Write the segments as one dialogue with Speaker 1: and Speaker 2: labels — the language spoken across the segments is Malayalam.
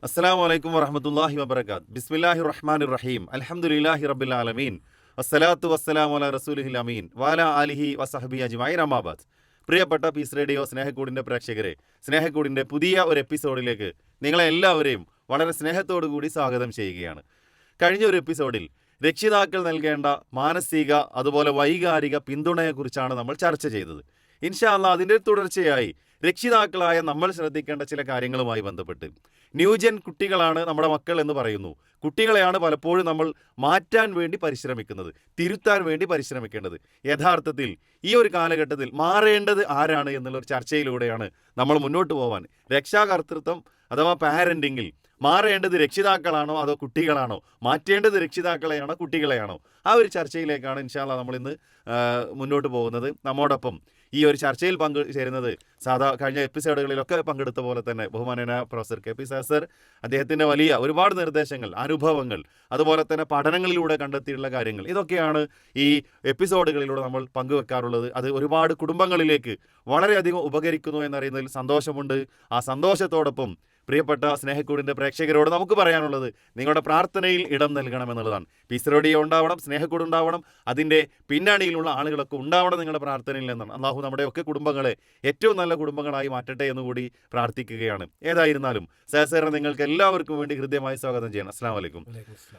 Speaker 1: അസ്സലാമു അലൈക്കും വറഹ്മത്തുള്ളാഹി വബറകാത്ത്. ബിസ്മില്ലാഹിർ റഹ്മാനിർ റഹീം. അൽഹംദുലില്ലാഹി റബ്ബിൽ ആലമീൻ. വസ്സലാത്തു വസ്സലാമു അലാ റസൂലിഹിൽ അമീൻ വഅലാ ആലിഹി വസഹ്ബിഹി അജ്മഈൻ അമ്മാ ബഅദ്. പ്രിയപ്പെട്ട പീസ് റേഡിയോ സ്നേഹക്കൂടിൻ്റെ പ്രേക്ഷകരെ, സ്നേഹക്കൂടിൻ്റെ പുതിയ ഒരു എപ്പിസോഡിലേക്ക് നിങ്ങളെ എല്ലാവരെയും വളരെ സ്നേഹത്തോടു കൂടി സ്വാഗതം ചെയ്യുകയാണ്. കഴിഞ്ഞ ഒരു എപ്പിസോഡിൽ രക്ഷിതാക്കൾ നൽകേണ്ട മാനസിക അതുപോലെ വൈകാരിക പിന്തുണയെക്കുറിച്ചാണ് നമ്മൾ ചർച്ച ചെയ്തത്. ഇൻഷാ അല്ലാഹ് അതിൻ്റെ തുടർച്ചയായി രക്ഷിതാക്കളായ നമ്മൾ ശ്രദ്ധിക്കേണ്ട ചില കാര്യങ്ങളുമായി ബന്ധപ്പെട്ട് ന്യൂജൻ കുട്ടികളാണ് നമ്മുടെ മക്കൾ എന്ന് പറയുന്നു. കുട്ടികളെയാണ് പലപ്പോഴും നമ്മൾ മാറ്റാൻ വേണ്ടി പരിശ്രമിക്കുന്നത്, തിരുത്താൻ വേണ്ടി പരിശ്രമിക്കേണ്ടത്. യഥാർത്ഥത്തിൽ ഈ ഒരു കാലഘട്ടത്തിൽ മാറേണ്ടത് ആരാണ് എന്നുള്ളൊരു ചർച്ചയിലൂടെയാണ് നമ്മൾ മുന്നോട്ട് പോകാൻ. രക്ഷാകർതൃത്വം അഥവാ പാരൻറ്റിങ്ങിൽ മാറേണ്ടത് രക്ഷിതാക്കളാണോ അതോ കുട്ടികളാണോ, മാറ്റേണ്ടത് രക്ഷിതാക്കളെയാണോ കുട്ടികളെയാണോ, ആ ഒരു ചർച്ചയിലേക്കാണ് ഇൻഷാ അല്ലാഹ് നമ്മളിന്ന് മുന്നോട്ട് പോകുന്നത്. നമ്മോടൊപ്പം ഈ ഒരു ചർച്ചയിൽ പങ്കുചേരുന്നത് കഴിഞ്ഞ എപ്പിസോഡുകളിലൊക്കെ പങ്കെടുത്ത പോലെ തന്നെ ബഹുമാനനായ പ്രൊഫസർ കെ പി സർ. അദ്ദേഹത്തിൻ്റെ വലിയ ഒരുപാട് നിർദ്ദേശങ്ങൾ, അനുഭവങ്ങൾ, അതുപോലെ തന്നെ പഠനങ്ങളിലൂടെ കണ്ടെത്തിയിട്ടുള്ള കാര്യങ്ങൾ, ഇതൊക്കെയാണ് ഈ എപ്പിസോഡുകളിലൂടെ നമ്മൾ പങ്കുവെക്കാറുള്ളത്. അത് ഒരുപാട് കുടുംബങ്ങളിലേക്ക് വളരെയധികം ഉപകരിക്കുന്നു എന്നറിയുന്നതിൽ സന്തോഷമുണ്ട്. ആ സന്തോഷത്തോടൊപ്പം പ്രിയപ്പെട്ട സ്നേഹക്കൂടിൻ്റെ പ്രേക്ഷകരോട് നമുക്ക് പറയാനുള്ളത് നിങ്ങളുടെ പ്രാർത്ഥനയിൽ ഇടം നൽകണമെന്നുള്ളതാണ്. പീസ് റേഡിയോ ഉണ്ടാവണം, സ്നേഹക്കൂട് ഉണ്ടാവണം, അതിൻ്റെ പിന്നണിയിലുള്ള ആളുകളൊക്കെ ഉണ്ടാവണം നിങ്ങളുടെ പ്രാർത്ഥനയിൽ നിന്നാണ്. അള്ളാഹു നമ്മുടെയൊക്കെ കുടുംബങ്ങളെ ഏറ്റവും നല്ല കുടുംബങ്ങളായി മാറ്റട്ടെ എന്നുകൂടി പ്രാർത്ഥിക്കുകയാണ്. ഏതായിരുന്നാലും സാറിനെ നിങ്ങൾക്ക് എല്ലാവർക്കും വേണ്ടി ഹൃദ്യമായി സ്വാഗതം ചെയ്യണം. അസ്സലാമു അലൈക്കും.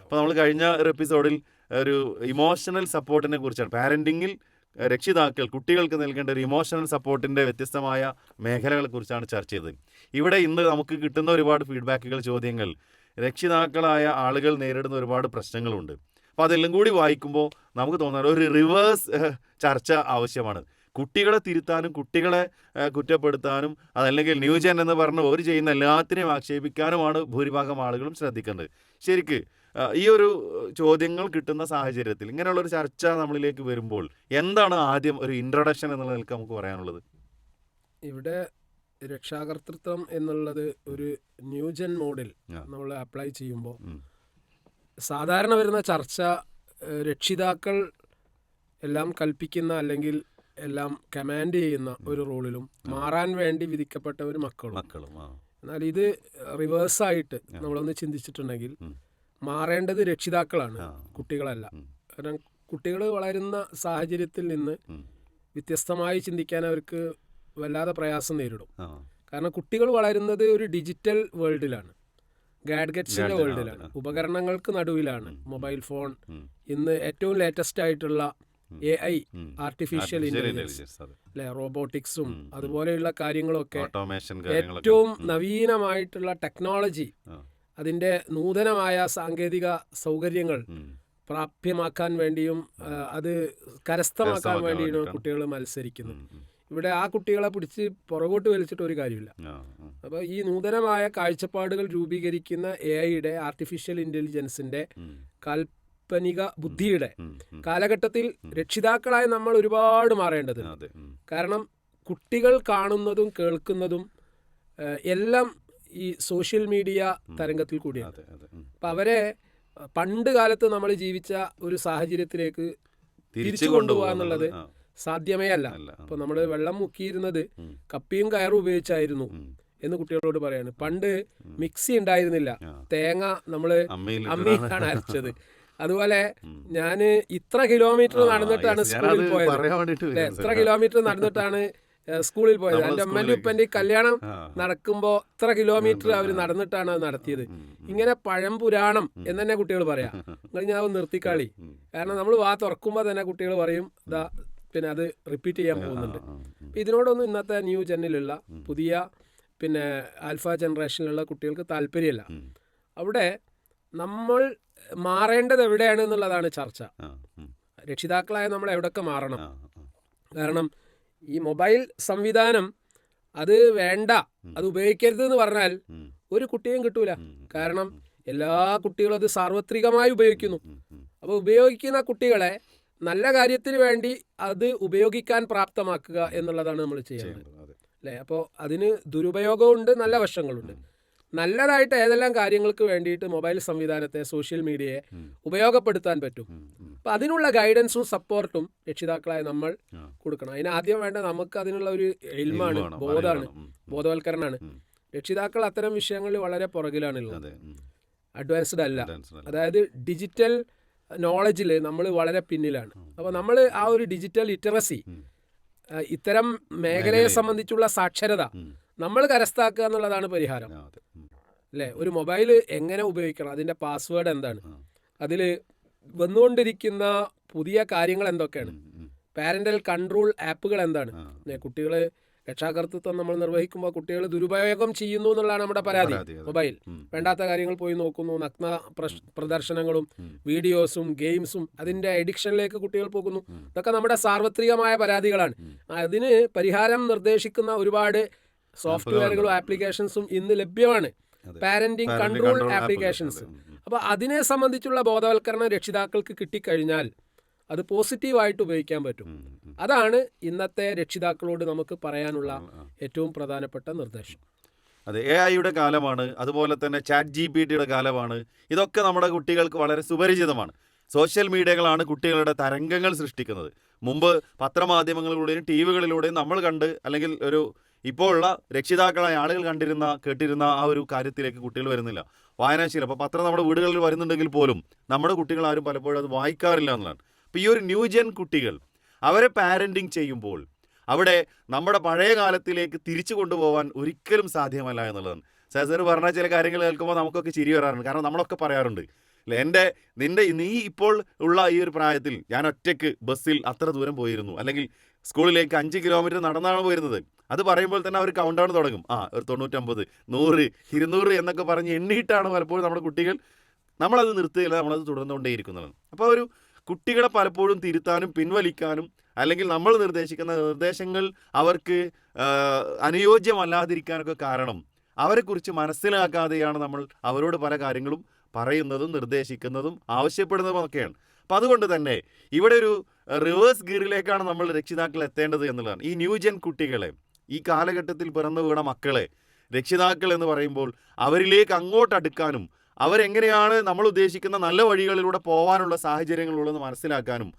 Speaker 1: അപ്പോൾ നമ്മൾ കഴിഞ്ഞ ഒരു എപ്പിസോഡിൽ ഒരു ഇമോഷണൽ സപ്പോർട്ടിനെ കുറിച്ചാണ്, പാരൻറ്റിങ്ങിൽ രക്ഷിതാക്കൾ കുട്ടികൾക്ക് നൽകേണ്ട ഒരു ഇമോഷണൽ സപ്പോർട്ടിൻ്റെ വ്യത്യസ്തമായ മേഖലകളെക്കുറിച്ചാണ് ചർച്ച ചെയ്തത്. ഇവിടെ ഇന്ന് നമുക്ക് കിട്ടുന്ന ഒരുപാട് ഫീഡ്ബാക്കുകൾ, ചോദ്യങ്ങൾ, രക്ഷിതാക്കളായ ആളുകൾ നേരിടുന്ന ഒരുപാട് പ്രശ്നങ്ങളുണ്ട്. അപ്പോൾ അതെല്ലാം കൂടി വായിക്കുമ്പോൾ നമുക്ക് തോന്നുന്നത് ഒരു റിവേഴ്സ് ചർച്ച ആവശ്യമാണ്. കുട്ടികളെ തിരുത്താനും കുട്ടികളെ കുറ്റപ്പെടുത്താനും അതല്ലെങ്കിൽ ന്യൂജൻ എന്ന് പറഞ്ഞ് അവർ ചെയ്യുന്ന എല്ലാത്തിനെയും ആക്ഷേപിക്കാനുമാണ് ഭൂരിഭാഗം ആളുകളും ശ്രദ്ധിക്കേണ്ടത്. ശരിക്ക് ഈ ഒരു ചോദ്യങ്ങൾ കിട്ടുന്ന സാഹചര്യത്തിൽ ഇങ്ങനെയുള്ളൊരു ചർച്ച നമ്മളിലേക്ക് വരുമ്പോൾ എന്താണ് ആദ്യം ഒരു ഇൻട്രൊഡക്ഷൻ എന്നുള്ള നിലക്ക് നമുക്ക് പറയാനുള്ളത്?
Speaker 2: ഇവിടെ രക്ഷാകർതൃത്വം എന്നുള്ളത് ഒരു ന്യൂജൻ മോഡിൽ നമ്മൾ അപ്ലൈ ചെയ്യുമ്പോൾ സാധാരണ വരുന്ന ചർച്ച രക്ഷിതാക്കൾ എല്ലാം കൽപ്പിക്കുന്ന അല്ലെങ്കിൽ എല്ലാം കമാൻഡ് ചെയ്യുന്ന ഒരു റോളിലും മാറാൻ വേണ്ടി വിധിക്കപ്പെട്ട ഒരു മക്കളും. എന്നാൽ ഇത് റിവേഴ്സായിട്ട് നമ്മളൊന്ന് ചിന്തിച്ചിട്ടുണ്ടെങ്കിൽ മാറേണ്ടത് രക്ഷിതാക്കളാണ്, കുട്ടികളല്ല. കാരണം കുട്ടികൾ വളരുന്ന സാഹചര്യത്തിൽ നിന്ന് വ്യത്യസ്തമായി ചിന്തിക്കാൻ അവർക്ക് വല്ലാതെ പ്രയാസം നേരിടും. കാരണം കുട്ടികൾ വളരുന്നത് ഒരു ഡിജിറ്റൽ വേൾഡിലാണ്, ഗാഡ്ഗറ്റ്സിൻ്റെ വേൾഡിലാണ്, ഉപകരണങ്ങൾക്ക് നടുവിലാണ്. മൊബൈൽ ഫോൺ, ഇന്ന് ഏറ്റവും ലേറ്റസ്റ്റ് ആയിട്ടുള്ള AI, ആർട്ടിഫിഷ്യൽ ഇന്റലിജൻസ് അല്ലെ, റോബോട്ടിക്സും അതുപോലെയുള്ള കാര്യങ്ങളൊക്കെ, ഏറ്റവും നവീനമായിട്ടുള്ള ടെക്നോളജി, അതിൻ്റെ നൂതനമായ സാങ്കേതിക സൗകര്യങ്ങൾ പ്രാപ്യമാക്കാൻ വേണ്ടിയും അത് കരസ്ഥമാക്കാൻ വേണ്ടിയാണ് കുട്ടികൾ മത്സരിക്കുന്നത്. ഇവിടെ ആ കുട്ടികളെ പിടിച്ച് പുറകോട്ട് വലിച്ചിട്ട് ഒരു കാര്യമില്ല. അപ്പോൾ ഈ നൂതനമായ കാഴ്ചപ്പാടുകൾ രൂപീകരിക്കുന്ന AI-യുടെ, ആർട്ടിഫിഷ്യൽ ഇൻ്റലിജൻസിൻ്റെ, കാൽപ്പനിക ബുദ്ധിയുടെ കാലഘട്ടത്തിൽ രക്ഷിതാക്കളായി നമ്മൾ ഒരുപാട് മാറേണ്ടതുണ്ട്. കാരണം കുട്ടികൾ കാണുന്നതും കേൾക്കുന്നതും എല്ലാം ഈ സോഷ്യൽ മീഡിയ തരംഗത്തിൽ കൂടിയാണ്. അപ്പം അവരെ പണ്ട് കാലത്ത് നമ്മൾ ജീവിച്ച ഒരു സാഹചര്യത്തിലേക്ക് തിരിച്ചു കൊണ്ടുപോകുക എന്നുള്ളത് സാധ്യമേ അല്ല. അപ്പോൾ നമ്മൾ വെള്ളം മുക്കിയിരുന്നത് കപ്പിയും കയറും ഉപയോഗിച്ചായിരുന്നു എന്ന് കുട്ടികളോട് പറയാണ്. പണ്ട് മിക്സി ഉണ്ടായിരുന്നില്ല, തേങ്ങ നമ്മൾ അമ്മിയിലാണ് അരച്ചത്. അതുപോലെ ഞാൻ ഇത്ര കിലോമീറ്റർ നടന്നിട്ടാണ് സ്കൂളിൽ പോയത്, എത്ര കിലോമീറ്റർ നടന്നിട്ടാണ് സ്കൂളിൽ പോയത്. എൻ്റെ അമ്മൻ്റെ ഉപ്പൻ്റെ കല്യാണം നടക്കുമ്പോൾ ഇത്ര കിലോമീറ്റർ അവർ നടന്നിട്ടാണ് അത് നടത്തിയത്. ഇങ്ങനെ പഴംപുരാണം എന്ന് തന്നെ കുട്ടികൾ പറയാം. നിങ്ങൾ ഞാൻ നിർത്തിക്കാളി. കാരണം നമ്മൾ വാ തുറക്കുമ്പോൾ തന്നെ കുട്ടികൾ പറയും ഇതാ, പിന്നെ അത് റിപ്പീറ്റ് ചെയ്യാൻ പോകുന്നുണ്ട്. ഇതിനോടൊന്നും ഇന്നത്തെ ന്യൂ ജെന്നിലുള്ള പുതിയ പിന്നെ ആൽഫ ജനറേഷനിലുള്ള കുട്ടികൾക്ക് താല്പര്യമില്ല. അവിടെ നമ്മൾ മാറേണ്ടത് എവിടെയാണ് എന്നുള്ളതാണ് ചർച്ച. രക്ഷിതാക്കളായ നമ്മൾ എവിടെയൊക്കെ മാറണം. കാരണം ഈ മൊബൈൽ സംവിധാനം അത് വേണ്ട, അത് ഉപയോഗിക്കരുത് എന്ന് പറഞ്ഞാൽ ഒരു കുട്ടിയും കിട്ടൂല. കാരണം എല്ലാ കുട്ടികളും അത് സാർവത്രികമായി ഉപയോഗിക്കുന്നു. അപ്പോൾ ഉപയോഗിക്കുന്ന കുട്ടികളെ നല്ല കാര്യത്തിന് വേണ്ടി അത് ഉപയോഗിക്കാൻ പ്രാപ്തമാക്കുക എന്നുള്ളതാണ് നമ്മൾ ചെയ്യുന്നത് അല്ലേ. അപ്പോൾ അതിന് ദുരുപയോഗമുണ്ട്, നല്ല വശങ്ങളുണ്ട്. നല്ലതായിട്ട് ഏതെല്ലാം കാര്യങ്ങൾക്ക് വേണ്ടിയിട്ട് മൊബൈൽ സംവിധാനത്തെ, സോഷ്യൽ മീഡിയയെ ഉപയോഗപ്പെടുത്താൻ പറ്റും. അപ്പം അതിനുള്ള ഗൈഡൻസും സപ്പോർട്ടും രക്ഷിതാക്കളായ നമ്മൾ കൊടുക്കണം. അതിന് ആദ്യം വേണ്ട നമുക്ക് അതിനുള്ള ഒരു ഇൽമാണ്, ബോധമാണ്, ബോധവൽക്കരണമാണ്. രക്ഷിതാക്കൾ അത്തരം വിഷയങ്ങളിൽ വളരെ പുറകിലാണുള്ളത്,
Speaker 1: അതെ.
Speaker 2: അഡ്വാൻസ്ഡ് അല്ല.
Speaker 1: അല്ല.
Speaker 2: അതായത് ഡിജിറ്റൽ നോളജിൽ നമ്മൾ വളരെ പിന്നിലാണ്. അപ്പോൾ നമ്മൾ ആ ഒരു ഡിജിറ്റൽ ലിറ്ററസി, ഇത്തരം മേഖലയെ സംബന്ധിച്ചുള്ള സാക്ഷരത നമ്മൾ കരസ്ഥമാക്കുക എന്നുള്ളതാണ് പരിഹാരം, അല്ലേ? ഒരു മൊബൈൽ എങ്ങനെ ഉപയോഗിക്കണം, അതിൻ്റെ പാസ്വേഡ് എന്താണ്, അതിൽ വന്നുകൊണ്ടിരിക്കുന്ന പുതിയ കാര്യങ്ങൾ എന്തൊക്കെയാണ്, പാരൻ്റൽ കൺട്രോൾ ആപ്പുകൾ എന്താണ്, കുട്ടികൾ രക്ഷാകർതൃത്വം നമ്മൾ നിർവഹിക്കുമ്പോൾ കുട്ടികൾ ദുരുപയോഗം ചെയ്യുന്നു എന്നുള്ളതാണ് നമ്മുടെ പരാതി. മൊബൈൽ വേണ്ടാത്ത കാര്യങ്ങൾ പോയി നോക്കുന്നു, നഗ്ന പ്രദർശനങ്ങളും വീഡിയോസും ഗെയിംസും അതിൻ്റെ എഡിക്ഷനിലേക്ക് കുട്ടികൾ പോകുന്നു. ഇതൊക്കെ നമ്മുടെ സാർവത്രികമായ പരാതികളാണ്. അതിന് പരിഹാരം നിർദ്ദേശിക്കുന്ന ഒരുപാട് സോഫ്റ്റ്വെയറുകളും ആപ്ലിക്കേഷൻസും ഇന്ന് ലഭ്യമാണ്, പാരന്റിങ് കൺട്രോൾ ആപ്ലിക്കേഷൻസ്. അപ്പോൾ അതിനെ സംബന്ധിച്ചുള്ള ബോധവൽക്കരണം രക്ഷിതാക്കൾക്ക് കിട്ടിക്കഴിഞ്ഞാൽ അത് പോസിറ്റീവായിട്ട് ഉപയോഗിക്കാൻ പറ്റും. അതാണ് ഇന്നത്തെ രക്ഷിതാക്കളോട് നമുക്ക് പറയാനുള്ള ഏറ്റവും പ്രധാനപ്പെട്ട നിർദ്ദേശം.
Speaker 1: അതെ, AI കാലമാണ്, അതുപോലെ തന്നെ ChatGPTയുടെ കാലമാണ്. ഇതൊക്കെ നമ്മുടെ കുട്ടികൾക്ക് വളരെ സുപരിചിതമാണ്. സോഷ്യൽ മീഡിയകളാണ് കുട്ടികളുടെ തരംഗങ്ങൾ സൃഷ്ടിക്കുന്നത്. മുമ്പ് പത്രമാധ്യമങ്ങളിലൂടെയും TV-കളിലൂടെയും നമ്മൾ കണ്ട്, അല്ലെങ്കിൽ ഇപ്പോൾ ഉള്ള രക്ഷിതാക്കളായ ആളുകൾ കേട്ടിരുന്ന ആ ഒരു കാര്യത്തിലേക്ക് കുട്ടികൾ വരുന്നില്ല. വായനാശീലം, അപ്പോൾ പത്രം നമ്മുടെ വീടുകളിൽ വരുന്നുണ്ടെങ്കിൽ പോലും നമ്മുടെ കുട്ടികൾ ആരും പലപ്പോഴും അത് വായിക്കാറില്ല എന്നുള്ളതാണ്. അപ്പോൾ ഈ ഒരു ന്യൂജൻ കുട്ടികൾ അവരെ പാരൻറ്റിങ് ചെയ്യുമ്പോൾ അവിടെ നമ്മുടെ പഴയ കാലത്തിലേക്ക് തിരിച്ചു കൊണ്ടുപോകാൻ ഒരിക്കലും സാധ്യമല്ല എന്നുള്ളതാണ്. സാർ പറഞ്ഞ ചില കാര്യങ്ങൾ കേൾക്കുമ്പോൾ നമുക്കൊക്കെ ചിരി വരാറുണ്ട്. കാരണം നമ്മളൊക്കെ പറയാറുണ്ട്, നീ ഇപ്പോൾ ഉള്ള ഈ ഒരു പ്രായത്തിൽ ഞാൻ ഒറ്റയ്ക്ക് ബസ്സിൽ അത്ര ദൂരം പോയിരുന്നു, അല്ലെങ്കിൽ സ്കൂളിലേക്ക് 5 കിലോമീറ്റർ നടന്നാണ് പോയിരുന്നത്. അത് പറയുമ്പോൾ തന്നെ അവർ കൗണ്ട് ഡൗൺ തുടങ്ങും. ഒരു 99, 100, 200 എന്നൊക്കെ പറഞ്ഞ് എണ്ണിയിട്ടാണ് പലപ്പോഴും നമ്മുടെ കുട്ടികൾ. നമ്മളത് നിർത്തുകയില്ല, നമ്മളത് തുടർന്നുകൊണ്ടേയിരിക്കുന്നതാണ്. അപ്പോൾ ഒരു കുട്ടികളെ പലപ്പോഴും തിരുത്താനും പിൻവലിക്കാനും, അല്ലെങ്കിൽ നമ്മൾ നിർദ്ദേശിക്കുന്ന നിർദ്ദേശങ്ങൾ അവർക്ക് അനുയോജ്യമല്ലാതിരിക്കാനൊക്കെ കാരണം അവരെക്കുറിച്ച് മനസ്സിലാക്കാതെയാണ് നമ്മൾ അവരോട് പല കാര്യങ്ങളും പറയുന്നതും നിർദ്ദേശിക്കുന്നതും ആവശ്യപ്പെടുന്നതുമൊക്കെയാണ്. അപ്പം അതുകൊണ്ട് തന്നെ ഇവിടെ ഒരു റിവേഴ്സ് ഗിയറിലേക്കാണ് നമ്മൾ രക്ഷിതാക്കൾ എത്തേണ്ടത് എന്നുള്ളതാണ്. ഈ ന്യൂജൻ കുട്ടികളെ, ഈ കാലഘട്ടത്തിൽ പിറന്നു വീണ മക്കളെ രക്ഷിതാക്കൾ എന്ന് പറയുമ്പോൾ അവരിലേക്ക് അങ്ങോട്ട് അടുക്കാനും അവരെങ്ങനെയാണ് നമ്മൾ ഉദ്ദേശിക്കുന്ന നല്ല വഴികളിലൂടെ പോകാനുള്ള സാഹചര്യങ്ങളുള്ളതെന്ന് മനസ്സിലാക്കാനും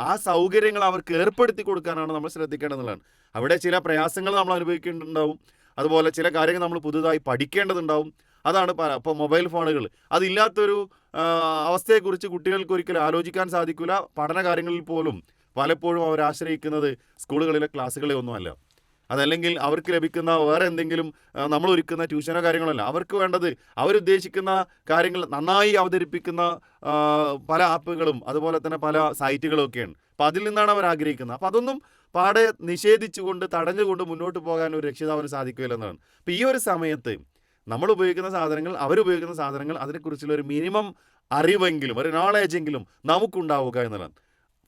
Speaker 1: ആ സൗകര്യങ്ങൾ അവർക്ക് ഏർപ്പെടുത്തി കൊടുക്കാനാണ് നമ്മൾ ശ്രദ്ധിക്കേണ്ടതെന്നുള്ളതാണ്. അവിടെ ചില പ്രയാസങ്ങൾ നമ്മൾ അനുഭവിക്കേണ്ടതുണ്ടാവും, അതുപോലെ ചില കാര്യങ്ങൾ നമ്മൾ പുതുതായി പഠിക്കേണ്ടതുണ്ടാവും. അതാണ് ഇപ്പോൾ മൊബൈൽ ഫോണുകൾ അതില്ലാത്തൊരു അവസ്ഥയെക്കുറിച്ച് കുട്ടികൾക്ക് ഒരിക്കലും ആലോചിക്കാൻ സാധിക്കില്ല. പഠന കാര്യങ്ങളിൽ പോലും പലപ്പോഴും അവർ ആശ്രയിക്കുന്നത് സ്കൂളുകളിലെ ക്ലാസ്സുകളെ ഒന്നുമല്ല, അതല്ലെങ്കിൽ അവർക്ക് ലഭിക്കുന്ന വേറെ എന്തെങ്കിലും നമ്മൾ ഒരുക്കുന്ന ട്യൂഷനോ കാര്യങ്ങളല്ല. അവർക്ക് വേണ്ടത് അവരുദ്ദേശിക്കുന്ന കാര്യങ്ങൾ നന്നായി അവതരിപ്പിക്കുന്ന പല ആപ്പുകളും അതുപോലെ തന്നെ പല സൈറ്റുകളും ഒക്കെയാണ്. അപ്പോൾ അതിൽ നിന്നാണ് അവർ ആഗ്രഹിക്കുന്നത്. അപ്പോൾ അതൊന്നും പാടെ നിഷേധിച്ചുകൊണ്ട് തടഞ്ഞുകൊണ്ട് മുന്നോട്ട് പോകാൻ ഒരു രക്ഷിതാവിന് സാധിക്കില്ലെന്നാണ്. അപ്പോൾ ഈ ഒരു സമയത്ത് നമ്മൾ ഉപയോഗിക്കുന്ന സാധനങ്ങൾ, അവരുപയോഗിക്കുന്ന സാധനങ്ങൾ, അതിനെക്കുറിച്ചുള്ള ഒരു മിനിമം അറിവെങ്കിലും ഒരു നോളേജെങ്കിലും നമുക്കുണ്ടാവുക എന്നുള്ളതാണ്.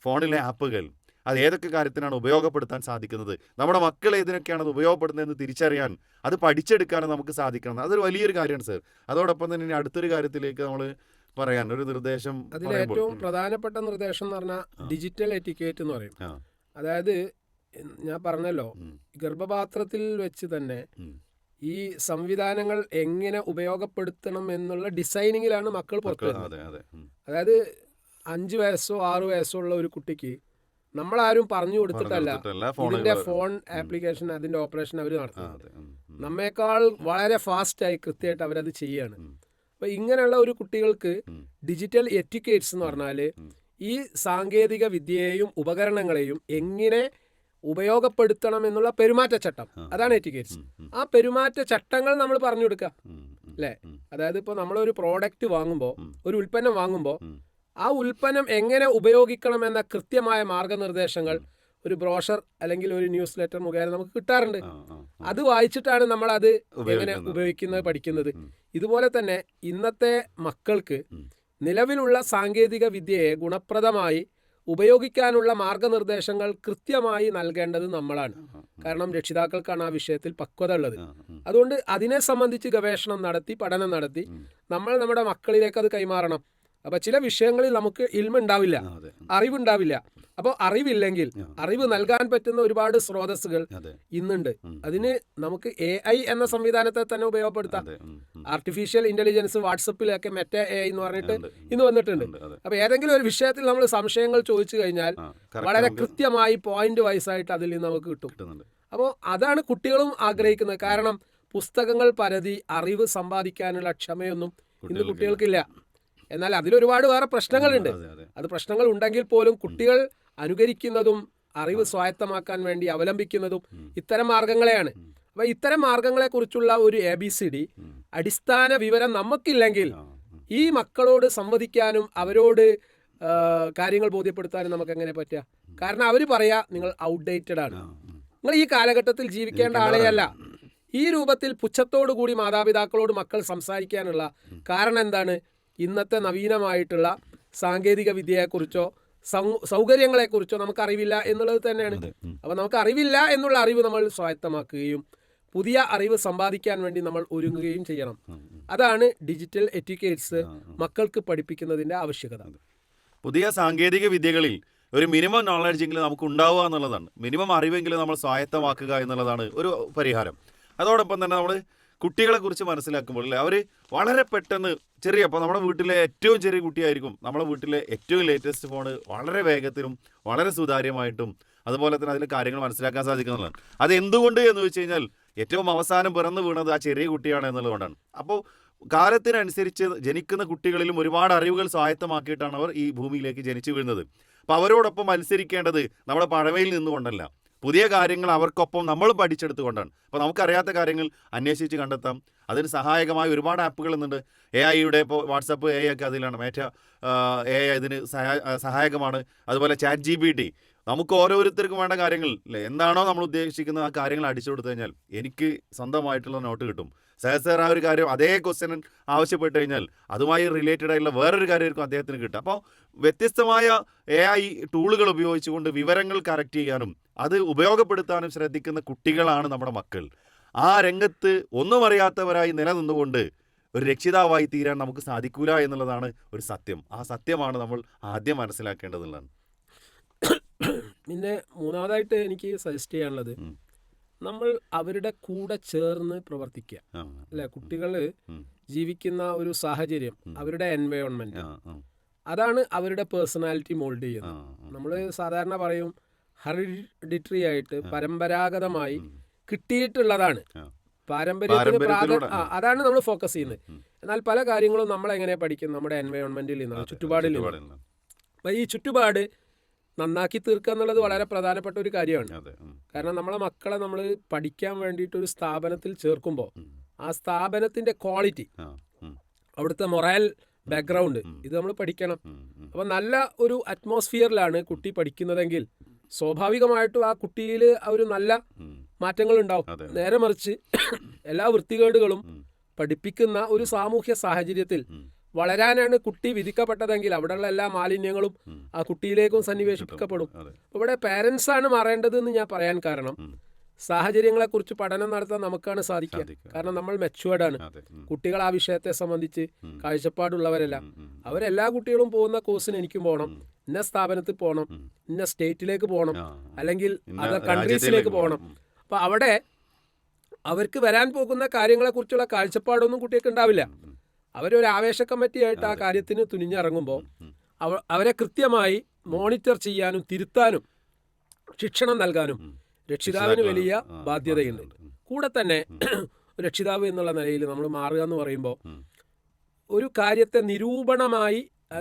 Speaker 1: ഫോണിലെ ആപ്പുകൾ അത് ഏതൊക്കെ കാര്യത്തിനാണ് ഉപയോഗപ്പെടുത്താൻ സാധിക്കുന്നത്, നമ്മുടെ മക്കൾ ഏതിനൊക്കെയാണ് അത് ഉപയോഗപ്പെടുന്നതെന്ന് തിരിച്ചറിയാൻ, അത് പഠിച്ചെടുക്കാനും നമുക്ക് സാധിക്കണം. അതൊരു വലിയൊരു കാര്യമാണ് സർ. അതോടൊപ്പം തന്നെ ഇനി അടുത്തൊരു കാര്യത്തിലേക്ക് നമ്മൾ പറയാൻ ഒരു നിർദ്ദേശം,
Speaker 2: അതിൽ ഏറ്റവും പ്രധാനപ്പെട്ട നിർദ്ദേശം എന്ന് പറഞ്ഞാൽ ഡിജിറ്റൽ എറ്റിക്കേറ്റ് എന്ന് പറയും. അതായത് ഞാൻ പറഞ്ഞല്ലോ, ഗർഭപാത്രത്തിൽ വെച്ച് തന്നെ ഈ സംവിധാനങ്ങൾ എങ്ങനെ ഉപയോഗപ്പെടുത്തണം എന്നുള്ള ഡിസൈനിങ്ങിലാണ് മക്കൾ പുറത്തു വരുന്നത്. അതായത് 5 വയസ്സോ 6 വയസ്സോ ഉള്ള ഒരു കുട്ടിക്ക് നമ്മളാരും പറഞ്ഞു കൊടുത്തിട്ടല്ല ഇതിന്റെ ഫോൺ ആപ്ലിക്കേഷൻ, അതിന്റെ ഓപ്പറേഷൻ അവർ നടത്തുന്നത്. നമ്മേക്കാൾ വളരെ ഫാസ്റ്റായി കൃത്യമായിട്ട് അവരത് ചെയ്യാണ്. അപ്പൊ ഇങ്ങനെയുള്ള ഒരു കുട്ടികൾക്ക് ഡിജിറ്റൽ എറ്റിക്കേറ്റ്സ് എന്ന് പറഞ്ഞാൽ ഈ സാങ്കേതിക വിദ്യയെയും ഉപകരണങ്ങളെയും എങ്ങനെ ഉപയോഗപ്പെടുത്തണം എന്നുള്ള പെരുമാറ്റച്ചട്ടം, അതാണ് എറ്റിക്കേറ്റ്സ്. ആ പെരുമാറ്റച്ചട്ടങ്ങൾ നമ്മൾ പറഞ്ഞു കൊടുക്കുക, അല്ലേ? അതായത് ഇപ്പോൾ നമ്മളൊരു പ്രോഡക്റ്റ് വാങ്ങുമ്പോൾ, ഒരു ഉൽപ്പന്നം വാങ്ങുമ്പോൾ ആ ഉൽപ്പന്നം എങ്ങനെ ഉപയോഗിക്കണം എന്ന കൃത്യമായ മാർഗനിർദ്ദേശങ്ങൾ ഒരു ബ്രോഷർ അല്ലെങ്കിൽ ഒരു ന്യൂസ് ലെറ്റർ മുഖേന നമുക്ക് കിട്ടാറുണ്ട്. അത് വായിച്ചിട്ടാണ് നമ്മൾ അത് എങ്ങനെ ഉപയോഗിക്കുന്നത് പഠിക്കുന്നത്. ഇതുപോലെ തന്നെ ഇന്നത്തെ മക്കൾക്ക് നിലവിലുള്ള സാങ്കേതിക വിദ്യയെ ഗുണപ്രദമായി ഉപയോഗിക്കാനുള്ള മാർഗനിർദ്ദേശങ്ങൾ കൃത്യമായി നൽകേണ്ടത് നമ്മളാണ്. കാരണം രക്ഷിതാക്കൾക്കാണ് ആ വിഷയത്തിൽ പക്വത ഉള്ളത്. അതുകൊണ്ട് അതിനെ സംബന്ധിച്ച് ഗവേഷണം നടത്തി, പഠനം നടത്തി നമ്മൾ നമ്മുടെ മക്കളിലേക്ക് അത് കൈമാറണം. അപ്പോൾ ചില വിഷയങ്ങളിൽ നമുക്ക് ഇൽമുണ്ടാവില്ല, അറിവുണ്ടാവില്ല. അപ്പോൾ അറിവില്ലെങ്കിൽ അറിവ് നൽകാൻ പറ്റുന്ന ഒരുപാട് സ്രോതസ്സുകൾ ഇന്നുണ്ട്. അതിന് നമുക്ക് AI എന്ന സംവിധാനത്തെ തന്നെ ഉപയോഗപ്പെടുത്താം. ആർട്ടിഫിഷ്യൽ ഇന്റലിജൻസ് വാട്സപ്പിലൊക്കെ മെറ്റ AI എന്ന് പറഞ്ഞിട്ട് ഇന്ന് വന്നിട്ടുണ്ട്. അപ്പോൾ ഏതെങ്കിലും ഒരു വിഷയത്തിൽ നമ്മൾ സംശയങ്ങൾ ചോദിച്ചു കഴിഞ്ഞാൽ വളരെ കൃത്യമായി പോയിന്റ് വൈസ് ആയിട്ട് അതിൽ നിന്ന് നമുക്ക് കിട്ടും. അപ്പോൾ അതാണ് കുട്ടികളും ആഗ്രഹിക്കുന്നത്. കാരണം പുസ്തകങ്ങൾ പരതി അറിവ് സമ്പാദിക്കാനുള്ള ക്ഷമയൊന്നും ഇന്ന് കുട്ടികൾക്കില്ല. എന്നാൽ അതിലൊരുപാട് വേറെ പ്രശ്നങ്ങളുണ്ട്. അത് പ്രശ്നങ്ങൾ ഉണ്ടെങ്കിൽ പോലും കുട്ടികൾ അനുകരിക്കുന്നതും അറിവ് സ്വായത്തമാക്കാൻ വേണ്ടി അവലംബിക്കുന്നതും ഇത്തരം മാർഗങ്ങളെയാണ്. അപ്പോൾ ഇത്തരം മാർഗങ്ങളെക്കുറിച്ചുള്ള ഒരു ABCD അടിസ്ഥാന വിവരം നമുക്കില്ലെങ്കിൽ ഈ മക്കളോട് സംവദിക്കാനും അവരോട് കാര്യങ്ങൾ ബോധ്യപ്പെടുത്താനും നമുക്ക് എങ്ങനെ പറ്റുക? കാരണം അവർ പറയാ നിങ്ങൾ ഔട്ട്ഡേറ്റഡ് ആണ്, നിങ്ങൾ ഈ കാലഘട്ടത്തിൽ ജീവിക്കേണ്ട ആളെയല്ല. ഈ രൂപത്തിൽ പുച്ഛത്തോടു കൂടി മാതാപിതാക്കളോട് മക്കൾ സംസാരിക്കാനുള്ള കാരണം എന്താണ്? ഇന്നത്തെ നവീനമായിട്ടുള്ള സാങ്കേതിക വിദ്യയെക്കുറിച്ചോ സൗകര്യങ്ങളെക്കുറിച്ചോ നമുക്കറിവില്ല എന്നുള്ളത് തന്നെയാണ്. അപ്പോൾ നമുക്ക് അറിവില്ല എന്നുള്ള അറിവ് നമ്മൾ സ്വായത്തമാക്കുകയും പുതിയ അറിവ് സമ്പാദിക്കാൻ വേണ്ടി നമ്മൾ ഒരുങ്ങുകയും ചെയ്യണം. അതാണ് ഡിജിറ്റൽ എറ്റിക്കേറ്റ്സ് മക്കൾക്ക് പഠിപ്പിക്കുന്നതിൻ്റെ ആവശ്യകത.
Speaker 1: പുതിയ സാങ്കേതിക വിദ്യകളിൽ ഒരു മിനിമം നോളജെങ്കിലും നമുക്ക് ഉണ്ടാവുക എന്നുള്ളതാണ്. മിനിമം അറിവെങ്കിലും നമ്മൾ സ്വായത്തമാക്കുക എന്നുള്ളതാണ് ഒരു പരിഹാരം. അതോടൊപ്പം തന്നെ നമ്മൾ കുട്ടികളെക്കുറിച്ച് മനസ്സിലാക്കുമ്പോൾ അല്ലേ, അവർ വളരെ പെട്ടെന്ന് ഇപ്പോൾ നമ്മുടെ വീട്ടിലെ ഏറ്റവും ചെറിയ കുട്ടിയായിരിക്കും നമ്മുടെ വീട്ടിലെ ഏറ്റവും ലേറ്റസ്റ്റ് ഫോണ് വളരെ വേഗത്തിലും വളരെ സുതാര്യമായിട്ടും അതുപോലെ തന്നെ അതിൽ കാര്യങ്ങൾ മനസ്സിലാക്കാൻ സാധിക്കുന്നതാണ്. അത് എന്തുകൊണ്ട് എന്ന് വെച്ച് കഴിഞ്ഞാൽ ഏറ്റവും അവസാനം പിറന്നു വീണത് ആ ചെറിയ കുട്ടിയാണ് എന്നുള്ളതുകൊണ്ടാണ്. അപ്പോൾ കാലത്തിനനുസരിച്ച് ജനിക്കുന്ന കുട്ടികളിലും ഒരുപാട് അറിവുകൾ സ്വായത്തമാക്കിയിട്ടാണ് അവർ ഈ ഭൂമിയിലേക്ക് ജനിച്ചു വീഴുന്നത്. അപ്പോൾ അവരോടൊപ്പം മത്സരിക്കേണ്ടത് നമ്മുടെ പഴമയിൽ നിന്നുകൊണ്ടല്ല, പുതിയ കാര്യങ്ങൾ അവർക്കൊപ്പം നമ്മൾ പഠിച്ചെടുത്തുകൊണ്ടാണ്. അപ്പോൾ നമുക്കറിയാത്ത കാര്യങ്ങൾ അന്വേഷിച്ച് കണ്ടെത്താം. അതിന് സഹായകമായ ഒരുപാട് ആപ്പുകൾ ഇന്നുണ്ട്. AI ഇപ്പോൾ വാട്സപ്പ് AI ഒക്കെ അതിലാണ്. AI ഇതിന് സഹായകമാണ്. അതുപോലെ ChatGPT നമുക്ക് ഓരോരുത്തർക്കും വേണ്ട കാര്യങ്ങൾ അല്ലേ, എന്താണോ നമ്മൾ ഉദ്ദേശിക്കുന്നത് ആ കാര്യങ്ങൾ അടിച്ചു കൊടുത്തു കഴിഞ്ഞാൽ എനിക്ക് സ്വന്തമായിട്ടുള്ള നോട്ട് കിട്ടും. സർ ആ ഒരു കാര്യം അതേ ക്വസ്റ്റ്യൻ ആവശ്യപ്പെട്ട് കഴിഞ്ഞാൽ അതുമായി റിലേറ്റഡ് ആയിട്ടുള്ള വേറൊരു കാര്യമായിരിക്കും അദ്ദേഹത്തിന് കിട്ടുക. അപ്പോൾ വ്യത്യസ്തമായ AI ടൂളുകൾ ഉപയോഗിച്ചുകൊണ്ട് വിവരങ്ങൾ കറക്റ്റ് ചെയ്യാനും അത് ഉപയോഗപ്പെടുത്താനും ശ്രദ്ധിക്കുന്ന കുട്ടികളാണ് നമ്മുടെ മക്കൾ. ആ രംഗത്ത് ഒന്നും അറിയാത്തവരായി നിലനിന്നുകൊണ്ട് ഒരു രക്ഷിതാവായി തീരാൻ നമുക്ക് സാധിക്കൂല എന്നുള്ളതാണ് ഒരു സത്യം. ആ സത്യമാണ് നമ്മൾ ആദ്യം മനസ്സിലാക്കേണ്ടതുള്ളതാണ്.
Speaker 2: പിന്നെ മൂന്നാമതായിട്ട് എനിക്ക് സജസ്റ്റ് ചെയ്യാനുള്ളത്, നമ്മൾ അവരുടെ കൂടെ ചേർന്ന് പ്രവർത്തിക്കുക അല്ലെ. കുട്ടികൾ ജീവിക്കുന്ന ഒരു സാഹചര്യം, അവരുടെ എൻവയോൺമെന്റ്, അതാണ് അവരുടെ പേഴ്സണാലിറ്റി മോൾഡ് ചെയ്യുന്നത്. നമ്മൾ സാധാരണ പറയും ഹെറിഡിറ്ററി ആയിട്ട് പരമ്പരാഗതമായി കിട്ടിയിട്ടുള്ളതാണ്, പാരമ്പര്യത്തിന് അതാണ് നമ്മൾ ഫോക്കസ് ചെയ്യുന്നത്. എന്നാൽ പല കാര്യങ്ങളും നമ്മളെങ്ങനെ പഠിക്കും? നമ്മുടെ എൻവയോൺമെന്റിൽ നിന്നാണ്, ചുറ്റുപാടിൽ നിന്നാണ്. അപ്പം ഈ ചുറ്റുപാട് നന്നാക്കി തീർക്കുക എന്നുള്ളത് വളരെ പ്രധാനപ്പെട്ട ഒരു കാര്യമാണ്. കാരണം നമ്മളെ മക്കളെ നമ്മൾ പഠിക്കാൻ വേണ്ടിയിട്ട് ഒരു സ്ഥാപനത്തിൽ ചേർക്കുമ്പോൾ ആ സ്ഥാപനത്തിന്റെ ക്വാളിറ്റി, അവിടുത്തെ മൊറൽ ബാക്ക്ഗ്രൗണ്ട് ഇത് നമ്മൾ പഠിക്കണം. അപ്പം നല്ല ഒരു അറ്റ്മോസ്ഫിയറിലാണ് കുട്ടി പഠിക്കുന്നതെങ്കിൽ സ്വാഭാവികമായിട്ടും ആ കുട്ടിയിൽ ഒരു നല്ല മാറ്റങ്ങൾ ഉണ്ടാവും. നേരെ മറിച്ച് എല്ലാ വൃത്തികേടുകളും പഠിപ്പിക്കുന്ന ഒരു സാമൂഹ്യ സാഹചര്യത്തിൽ വളരാനാണ് കുട്ടി വിധിക്കപ്പെട്ടതെങ്കിൽ അവിടെയുള്ള എല്ലാ മാലിന്യങ്ങളും ആ കുട്ടിയിലേക്കും സന്നിവേശിപ്പിക്കപ്പെടും. ഇവിടെ പാരന്റ്സ് ആണ് മാറേണ്ടതെന്ന് ഞാൻ പറയാൻ കാരണം, സാഹചര്യങ്ങളെക്കുറിച്ച് പഠനം നടത്താൻ നമുക്കാണ് സാധിക്കുക. കാരണം നമ്മൾ മെച്ചുവേർഡ് ആണ്. കുട്ടികൾ ആ വിഷയത്തെ സംബന്ധിച്ച് കാഴ്ചപ്പാടുള്ളവരല്ല. അവരെല്ലാ കുട്ടികളും പോകുന്ന കോഴ്സിന് എനിക്കും പോകണം, ഇന്ന സ്ഥാപനത്തിൽ പോകണം, ഇന്ന സ്റ്റേറ്റിലേക്ക് പോകണം, അല്ലെങ്കിൽ അതർ കൺട്രീസിലേക്ക് പോകണം. അപ്പൊ അവിടെ അവർക്ക് വരാൻ പോകുന്ന കാര്യങ്ങളെക്കുറിച്ചുള്ള കാഴ്ചപ്പാടൊന്നും കുട്ടികൾക്ക് ഉണ്ടാവില്ല. അവരൊരു ആവേശ കമ്മിറ്റിയായിട്ട് ആ കാര്യത്തിന് തുനിഞ്ഞിറങ്ങുമ്പോൾ അവരെ കൃത്യമായി മോണിറ്റർ ചെയ്യാനും തിരുത്താനും ശിക്ഷണം നൽകാനും രക്ഷിതാവിന് വലിയ ബാധ്യതയുണ്ട്. കൂടെ തന്നെ രക്ഷിതാവ് എന്നുള്ള നിലയിൽ നമ്മൾ മാറുക എന്ന് പറയുമ്പോൾ ഒരു കാര്യത്തെ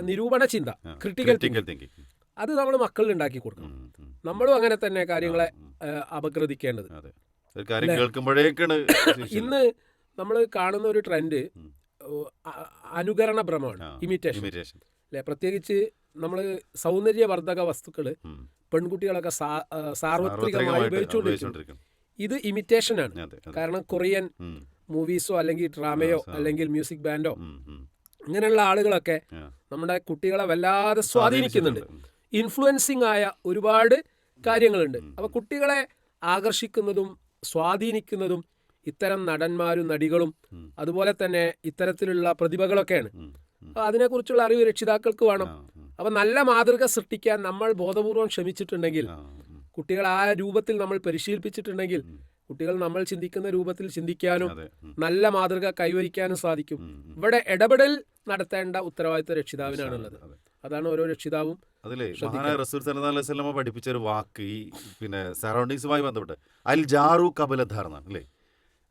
Speaker 2: നിരൂപണ ചിന്ത, ക്രിട്ടിക്കൽ തിങ്കിങ്, അത് നമ്മൾ മക്കളിൽ ഉണ്ടാക്കി കൊടുക്കണം. നമ്മളും അങ്ങനെ തന്നെ കാര്യങ്ങളെ അപഗ്രഥിക്കേണ്ടത്. ഇന്ന് നമ്മൾ കാണുന്ന ഒരു ട്രെൻഡ് അനുകരണ ഭ്രമമാണ്, ഇമിറ്റേഷൻ അല്ലെ. പ്രത്യേകിച്ച് നമ്മൾ സൗന്ദര്യവർദ്ധക വസ്തുക്കൾ പെൺകുട്ടികളൊക്കെ സാർവത്രികമായി ഉപയോഗിച്ചുകൊണ്ടിരിക്കും. ഇത് ഇമിറ്റേഷനാണ്. കാരണം കൊറിയൻ മൂവീസോ അല്ലെങ്കിൽ ഡ്രാമയോ അല്ലെങ്കിൽ മ്യൂസിക് ബാൻഡോ ഇങ്ങനെയുള്ള ആളുകളൊക്കെ നമ്മുടെ കുട്ടികളെ വല്ലാതെ സ്വാധീനിക്കുന്നുണ്ട്. ഇൻഫ്ലുവൻസിങ് ആയ ഒരുപാട് കാര്യങ്ങളുണ്ട്. അപ്പോൾ കുട്ടികളെ ആകർഷിക്കുന്നതും സ്വാധീനിക്കുന്നതും ഇത്തരം നടന്മാരും നടികളും അതുപോലെ തന്നെ ഇത്തരത്തിലുള്ള പ്രതിഭകളൊക്കെയാണ്. അതിനെക്കുറിച്ചുള്ള അറിവ് രക്ഷിതാക്കൾക്ക് വേണം. അപ്പം നല്ല മാതൃക സൃഷ്ടിക്കാൻ നമ്മൾ ബോധപൂർവം ശ്രമിച്ചിട്ടുണ്ടെങ്കിൽ, കുട്ടികൾ ആ രൂപത്തിൽ നമ്മൾ പരിശീലിപ്പിച്ചിട്ടുണ്ടെങ്കിൽ, കുട്ടികൾ നമ്മൾ ചിന്തിക്കുന്ന രൂപത്തിൽ ചിന്തിക്കാനും നല്ല മാതൃക കൈവരിക്കാനും സാധിക്കും. ഇവിടെ ഇടപെടൽ നടത്തേണ്ട ഉത്തരവാദിത്വം രക്ഷിതാവിനാണുള്ളത്. അതാണ് ഓരോ രക്ഷിതാവും
Speaker 1: അതിലെ മഹാനായ റസൂൽ സല്ലല്ലാഹു അലൈഹി വസല്ലം പഠിപ്പിച്ച ഒരു വാക്ക് ഈ സറൗണ്ടിങ്സുമായി ബന്ധപ്പെട്ട് അൽ ജാറു ഖബല ധാർ എന്നാണ് അല്ലേ.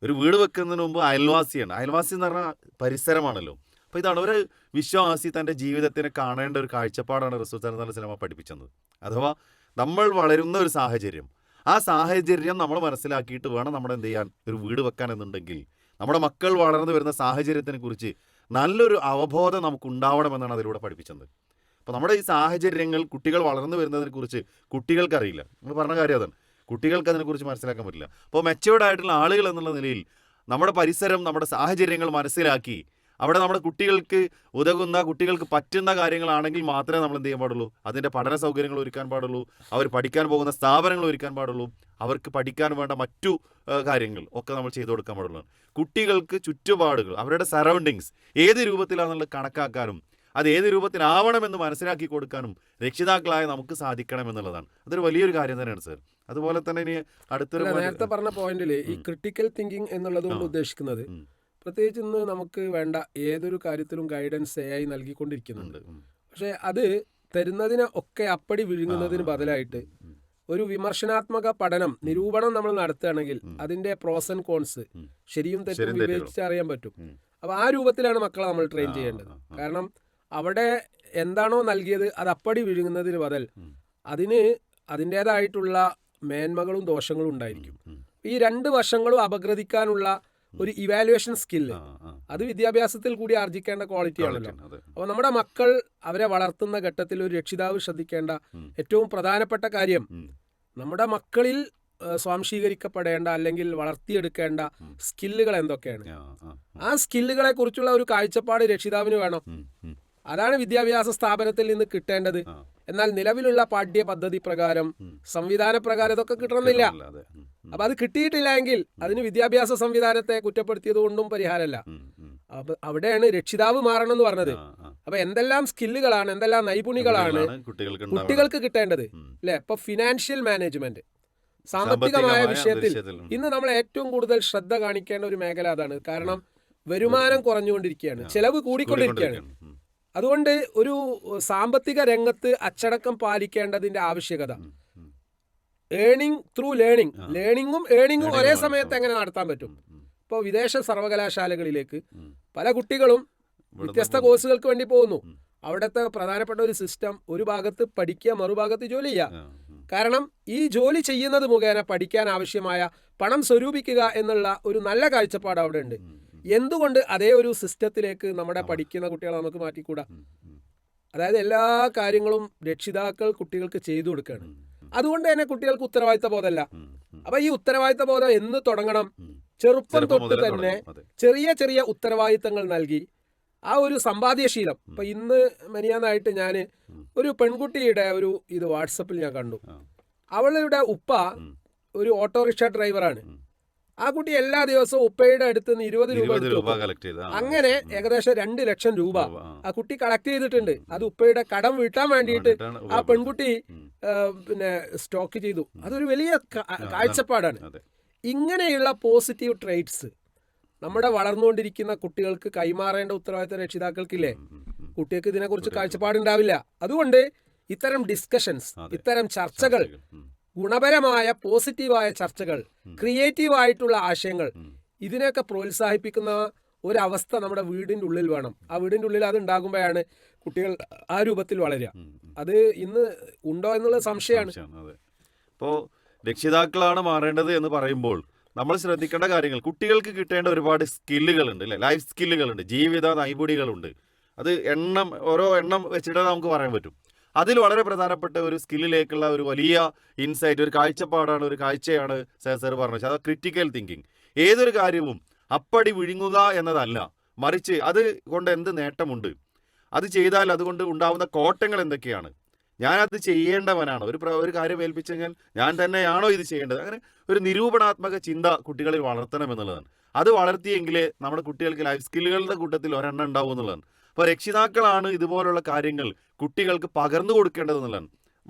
Speaker 1: ഒരു വീട് വെക്കുന്നതിന് മുമ്പ് അയൽവാസിയാണ്. അയൽവാസി എന്ന് പറഞ്ഞാൽ പരിസരമാണല്ലോ. അപ്പോൾ ഇതാണ് ഒരു വിശ്വാസി തൻ്റെ ജീവിതത്തിനെ കാണേണ്ട ഒരു കാഴ്ചപ്പാടാണ് റസൂൽ സല്ലല്ലാഹു അലൈഹി വസല്ലം പഠിപ്പിച്ചത്. അഥവാ നമ്മൾ വളരുന്ന ഒരു സാഹചര്യം, ആ സാഹചര്യം നമ്മൾ മനസ്സിലാക്കിയിട്ട് വേണം നമ്മൾ എന്ത് ചെയ്യാൻ, ഒരു വീട് വെക്കാൻ എന്നുണ്ടെങ്കിൽ നമ്മുടെ മക്കൾ വളർന്നു വരുന്ന സാഹചര്യത്തിനെ കുറിച്ച് നല്ലൊരു അവബോധം നമുക്ക് ഉണ്ടാവണമെന്നാണ് അതിലൂടെ പഠിപ്പിച്ചത്. അപ്പോൾ നമ്മുടെ ഈ സാഹചര്യങ്ങൾ കുട്ടികൾ വളർന്നു വരുന്നതിനെ കുറിച്ച് കുട്ടികൾക്കറിയില്ല. നമ്മൾ പറഞ്ഞ കാര്യം അതാണ്, കുട്ടികൾക്ക് അതിനെക്കുറിച്ച് മനസ്സിലാക്കാൻ പറ്റില്ല. അപ്പോൾ മെച്ചുവേർഡ് ആയിട്ടുള്ള ആളുകൾ എന്നുള്ള നിലയിൽ നമ്മുടെ പരിസരം, നമ്മുടെ സാഹചര്യങ്ങൾ മനസ്സിലാക്കി അവിടെ നമ്മുടെ കുട്ടികൾക്ക് ഉതകുന്ന, കുട്ടികൾക്ക് പറ്റുന്ന കാര്യങ്ങളാണെങ്കിൽ മാത്രമേ നമ്മൾ എന്ത് ചെയ്യാൻ പാടുള്ളൂ, അതിൻ്റെ പഠന സൗകര്യങ്ങൾ ഒരുക്കാൻ പാടുള്ളൂ, അവർ പഠിക്കാൻ പോകുന്ന സ്ഥാപനങ്ങൾ ഒരുക്കാൻ പാടുള്ളൂ, അവർക്ക് പഠിക്കാൻ വേണ്ട മറ്റു കാര്യങ്ങൾ ഒക്കെ നമ്മൾ ചെയ്തു കൊടുക്കാൻ പാടുള്ളൂ. കുട്ടികൾക്ക് ചുറ്റുപാടുകൾ, അവരുടെ സറൗണ്ടിങ്സ് ഏത് രൂപത്തിലാണെന്നുള്ളത് കണക്കാക്കാനും അത് ഏത് രൂപത്തിലാവണമെന്ന് മനസ്സിലാക്കി കൊടുക്കാനും രക്ഷിതാക്കളായ നമുക്ക് സാധിക്കണം എന്നുള്ളതാണ്. അതൊരു വലിയൊരു കാര്യം തന്നെയാണ് സർ. അതുപോലെ തന്നെ ഇനി അടുത്തൊരു
Speaker 2: നേരത്തെ പറഞ്ഞ പോയിന്റിൽ ഈ ക്രിട്ടിക്കൽ തിങ്കിങ് എന്നുള്ളത് കൊണ്ട് ഉദ്ദേശിക്കുന്നത് പ്രത്യേകിച്ച് ഇന്ന് നമുക്ക് വേണ്ട ഏതൊരു കാര്യത്തിലും ഗൈഡൻസ് AI നൽകിക്കൊണ്ടിരിക്കുന്നുണ്ട്. പക്ഷെ അത് തരുന്നതിനെ ഒക്കെ അപ്പടി വിഴുങ്ങുന്നതിന് ബദലായിട്ട് ഒരു വിമർശനാത്മക പഠനം, നിരൂപണം നമ്മൾ നടത്തുകയാണെങ്കിൽ അതിന്റെ പ്രോസ് ആൻഡ് കോൺസ്, ശരിയും തെറ്റും വിവേചിച്ച് അറിയാൻ പറ്റും. അപ്പൊ ആ രൂപത്തിലാണ് മക്കളെ നമ്മൾ ട്രെയിൻ ചെയ്യേണ്ടത്. കാരണം അവിടെ എന്താണോ നൽകിയത് അത് അപ്പടി വിഴുങ്ങുന്നതിന് ബദൽ അതിന് അതിൻ്റെതായിട്ടുള്ള മേന്മകളും ദോഷങ്ങളും ഉണ്ടായിരിക്കും. ഈ രണ്ട് വശങ്ങളും അപഗ്രഥിക്കാനുള്ള ഒരു ഇവാലുവേഷൻ സ്കില്ല് അത് വിദ്യാഭ്യാസത്തിൽ കൂടി ആർജിക്കേണ്ട ക്വാളിറ്റി ആണല്ലോ. അപ്പോൾ നമ്മുടെ മക്കൾ, അവരെ വളർത്തുന്ന ഘട്ടത്തിൽ ഒരു രക്ഷിതാവ് ശ്രദ്ധിക്കേണ്ട ഏറ്റവും പ്രധാനപ്പെട്ട കാര്യം നമ്മുടെ മക്കളിൽ സ്വാംശീകരിക്കപ്പെടേണ്ട അല്ലെങ്കിൽ വളർത്തിയെടുക്കേണ്ട സ്കില്ലുകൾ എന്തൊക്കെയാണ്. ആ സ്കില്ലുകളെ കുറിച്ചുള്ള ഒരു കാഴ്ചപ്പാട് രക്ഷിതാവിന് വേണം. അതാണ് വിദ്യാഭ്യാസ സ്ഥാപനത്തിൽ നിന്ന് കിട്ടേണ്ടത്. എന്നാൽ നിലവിലുള്ള പാഠ്യ പദ്ധതി പ്രകാരം, സംവിധാന പ്രകാരം ഇതൊക്കെ കിട്ടണമെന്നില്ല. അപ്പൊ അത് കിട്ടിയിട്ടില്ല എങ്കിൽ അതിന് വിദ്യാഭ്യാസ സംവിധാനത്തെ കുറ്റപ്പെടുത്തിയത് കൊണ്ടും പരിഹാരമല്ല. അപ്പൊ അവിടെയാണ് രക്ഷിതാവ് മാറണം എന്ന് പറഞ്ഞത്. അപ്പൊ എന്തെല്ലാം സ്കില്ലുകളാണ്, എന്തെല്ലാം നൈപുണികളാണ് കുട്ടികൾക്ക് കിട്ടേണ്ടത് അല്ലെ? ഇപ്പൊ ഫിനാൻഷ്യൽ മാനേജ്മെന്റ്, സാമ്പത്തികമായ വിഷയത്തിൽ ഇന്ന് നമ്മൾ ഏറ്റവും കൂടുതൽ ശ്രദ്ധ കാണിക്കേണ്ട ഒരു മേഖല അതാണ്. കാരണം വരുമാനം കുറഞ്ഞുകൊണ്ടിരിക്കുകയാണ്, ചെലവ് കൂടിക്കൊണ്ടിരിക്കുകയാണ്. അതുകൊണ്ട് ഒരു സാമ്പത്തിക രംഗത്ത് അച്ചടക്കം പാലിക്കേണ്ടതിന്റെ ആവശ്യകത, ഏണിംഗ് ത്രൂ ലേണിംഗ്, ലേണിംഗും ഏണിംഗും ഒരേ സമയത്ത് എങ്ങനെ നടത്താൻ പറ്റും. ഇപ്പോൾ വിദേശ സർവകലാശാലകളിലേക്ക് പല കുട്ടികളും വ്യത്യസ്ത കോഴ്സുകൾക്ക് വേണ്ടി പോകുന്നു. അവിടുത്തെ പ്രധാനപ്പെട്ട ഒരു സിസ്റ്റം, ഒരു ഭാഗത്ത് പഠിക്കുക, മറുഭാഗത്ത് ജോലി ചെയ്യുക. കാരണം ഈ ജോലി ചെയ്യുന്നത് മുഖേന പഠിക്കാൻ ആവശ്യമായ പണം സ്വരൂപിക്കുക എന്നുള്ള ഒരു നല്ല കാഴ്ചപ്പാട് അവിടെ ഉണ്ട്. എന്തുകൊണ്ട് അതേ ഒരു സിസ്റ്റത്തിലേക്ക് നമ്മുടെ പഠിക്കുന്ന കുട്ടികളെ നമുക്ക് മാറ്റിക്കൂടാ? അതായത് എല്ലാ കാര്യങ്ങളും രക്ഷിതാക്കൾ കുട്ടികൾക്ക് ചെയ്തു കൊടുക്കുകയാണ്. അതുകൊണ്ട് തന്നെ കുട്ടികൾക്ക് ഉത്തരവാദിത്ത ബോധമല്ല. അപ്പൊ ഈ ഉത്തരവാദിത്ത ബോധം എന്ന് തുടങ്ങണം? ചെറുപ്പം തൊട്ട് തന്നെ ചെറിയ ചെറിയ ഉത്തരവാദിത്തങ്ങൾ നൽകി ആ ഒരു സമ്പാദ്യശീലം. ഇപ്പൊ ഇന്ന് മെനിയാന്നായിട്ട് ഞാൻ ഒരു പെൺകുട്ടിയുടെ ഒരു ഇത് വാട്സപ്പിൽ ഞാൻ കണ്ടു. അവളുടെ ഉപ്പ ഒരു ഓട്ടോറിക്ഷ ഡ്രൈവറാണ്. ആ കുട്ടി എല്ലാ ദിവസവും ഉപ്പയുടെ അടുത്ത് നിന്ന് 20 രൂപ കളക്ട് ചെയ്ത്, അങ്ങനെ ഏകദേശം 2 ലക്ഷം രൂപ ആ കുട്ടി കളക്ട് ചെയ്തിട്ടുണ്ട്. അത് ഉപ്പയുടെ കടം വീട്ടാൻ വേണ്ടിയിട്ട് ആ പെൺകുട്ടി പിന്നെ സ്റ്റോക്ക് ചെയ്തു. അതൊരു വലിയ കാഴ്ചപ്പാടാണ്. ഇങ്ങനെയുള്ള പോസിറ്റീവ് ട്രേറ്റ്സ് നമ്മുടെ വളർന്നുകൊണ്ടിരിക്കുന്ന കുട്ടികൾക്ക് കൈമാറേണ്ട ഉത്തരവാദിത്തം രക്ഷിതാക്കൾക്കില്ലേ? കുട്ടികൾക്ക് ഇതിനെക്കുറിച്ച് കാഴ്ചപ്പാടുണ്ടാവില്ല. അതുകൊണ്ട് ഇത്തരം ഡിസ്കഷൻസ്, ഇത്തരം ചർച്ചകൾ, ഗുണപരമായ പോസിറ്റീവായ ചർച്ചകൾ, ക്രിയേറ്റീവായിട്ടുള്ള ആശയങ്ങൾ, ഇതിനെയൊക്കെ പ്രോത്സാഹിപ്പിക്കുന്ന ഒരവസ്ഥ നമ്മുടെ വീടിൻ്റെ ഉള്ളിൽ വേണം. ആ വീടിൻ്റെ ഉള്ളിൽ അത് ഉണ്ടാകുമ്പോഴാണ് കുട്ടികൾ ആ രൂപത്തിൽ വളരുക. അത് ഇന്ന് ഉണ്ടോ എന്നുള്ള സംശയമാണ്.
Speaker 1: ഇപ്പോൾ രക്ഷിതാക്കളാണ് മാറേണ്ടത് എന്ന് പറയുമ്പോൾ നമ്മൾ ശ്രദ്ധിക്കേണ്ട കാര്യങ്ങൾ, കുട്ടികൾക്ക് കിട്ടേണ്ട ഒരുപാട് സ്കില്ലുകളുണ്ട് അല്ലേ? ലൈഫ് സ്കില്ലുകളുണ്ട്, ജീവിത നൈപുണികളുണ്ട്. അത് ഓരോ എണ്ണം വെച്ചിട്ട് നമുക്ക് പറയാൻ പറ്റും. അതിൽ വളരെ പ്രധാനപ്പെട്ട ഒരു സ്കില്ലിലേക്കുള്ള ഒരു വലിയ ഇൻസൈറ്റ്, ഒരു കാഴ്ചപ്പാടാണ്, ഒരു കാഴ്ചയാണ് സർ പറഞ്ഞത്. അത് ക്രിറ്റിക്കൽ തിങ്കിങ്. ഏതൊരു കാര്യവും അപ്പടി വിഴുങ്ങുക എന്നതല്ല, മറിച്ച് അത് കൊണ്ട് എന്ത് നേട്ടമുണ്ട്, അത് ചെയ്താൽ അതുകൊണ്ട് ഉണ്ടാവുന്ന കോട്ടങ്ങൾ എന്തൊക്കെയാണ്, ഞാനത് ചെയ്യേണ്ടവനാണ്, ഒരു കാര്യം ഏൽപ്പിച്ചു കഴിഞ്ഞാൽ ഞാൻ തന്നെയാണോ ഇത് ചെയ്യേണ്ടത്, അങ്ങനെ ഒരു നിരൂപണാത്മക ചിന്ത കുട്ടികളിൽ വളർത്തണം എന്നുള്ളതാണ്. അത് വളർത്തിയെങ്കിലേ നമ്മുടെ കുട്ടികൾക്ക് ലൈഫ് സ്കില്ലുകളുടെ കൂട്ടത്തിൽ ഒരെണ്ണം ഉണ്ടാവും എന്നുള്ളതാണ്. അപ്പോൾ രക്ഷിതാക്കളാണ് ഇതുപോലുള്ള കാര്യങ്ങൾ കുട്ടികൾക്ക് പകർന്നു കൊടുക്കേണ്ടത് എന്നുള്ളതാണ്.